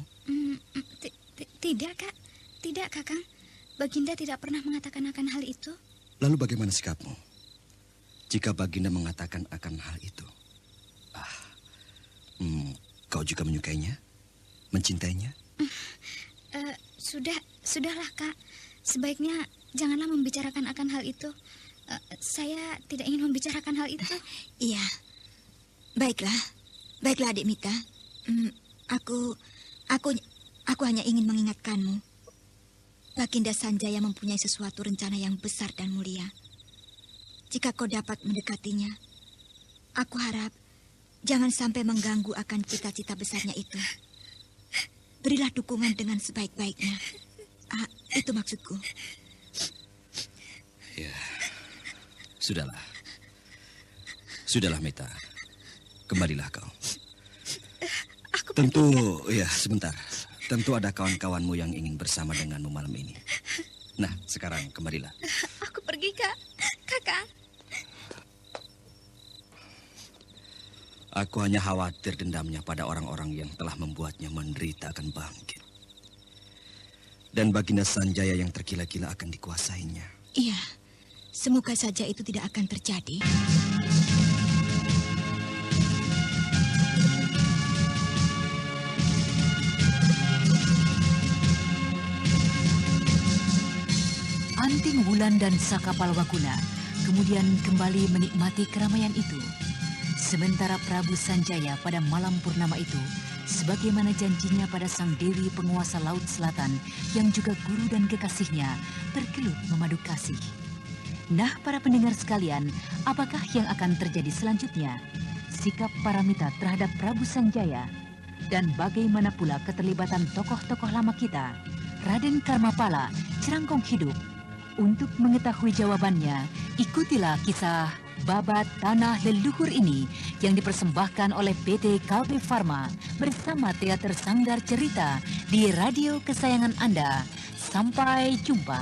Tidak, Kak. Tidak, Kakang. Baginda tidak pernah mengatakan akan hal itu. Lalu bagaimana sikapmu jika Baginda mengatakan akan hal itu? Kau juga menyukainya? Mencintainya? Sudahlah, Kak. Sebaiknya janganlah membicarakan akan hal itu. Saya tidak ingin membicarakan hal itu. Iya. Baiklah adik Mita. Aku hanya ingin mengingatkanmu. Baginda Sanjaya mempunyai sesuatu rencana yang besar dan mulia. Jika kau dapat mendekatinya, aku harap jangan sampai mengganggu akan cita-cita besarnya itu. Berilah dukungan dengan sebaik-baiknya. Itu maksudku. Ya, sudahlah Mita. Kembalilah kau. Sebentar. Tentu ada kawan-kawanmu yang ingin bersama denganmu malam ini. Nah, sekarang kembalilah. Aku pergi, Kak. Kakak. Aku hanya khawatir dendamnya pada orang-orang yang telah membuatnya menderita akan bangkit. Dan Baginda Sanjaya yang tergila-gila akan dikuasainya. Iya, semoga saja itu tidak akan terjadi. Anting Wulan dan Saka Palwaguna kemudian kembali menikmati keramaian itu. Sementara Prabu Sanjaya pada malam purnama itu, sebagaimana janjinya pada sang dewi penguasa Laut Selatan yang juga guru dan kekasihnya, bergelut memadu kasih. Nah, para pendengar sekalian, apakah yang akan terjadi selanjutnya? Sikap para mita terhadap Prabu Sanjaya, dan bagaimana pula keterlibatan tokoh-tokoh lama kita, Raden Karmapala, Cerangkong Hidup. Untuk mengetahui jawabannya, ikutilah kisah Babat Tanah Leluhur ini yang dipersembahkan oleh PT KB Pharma bersama Teater Sanggar Cerita di radio kesayangan Anda. Sampai jumpa.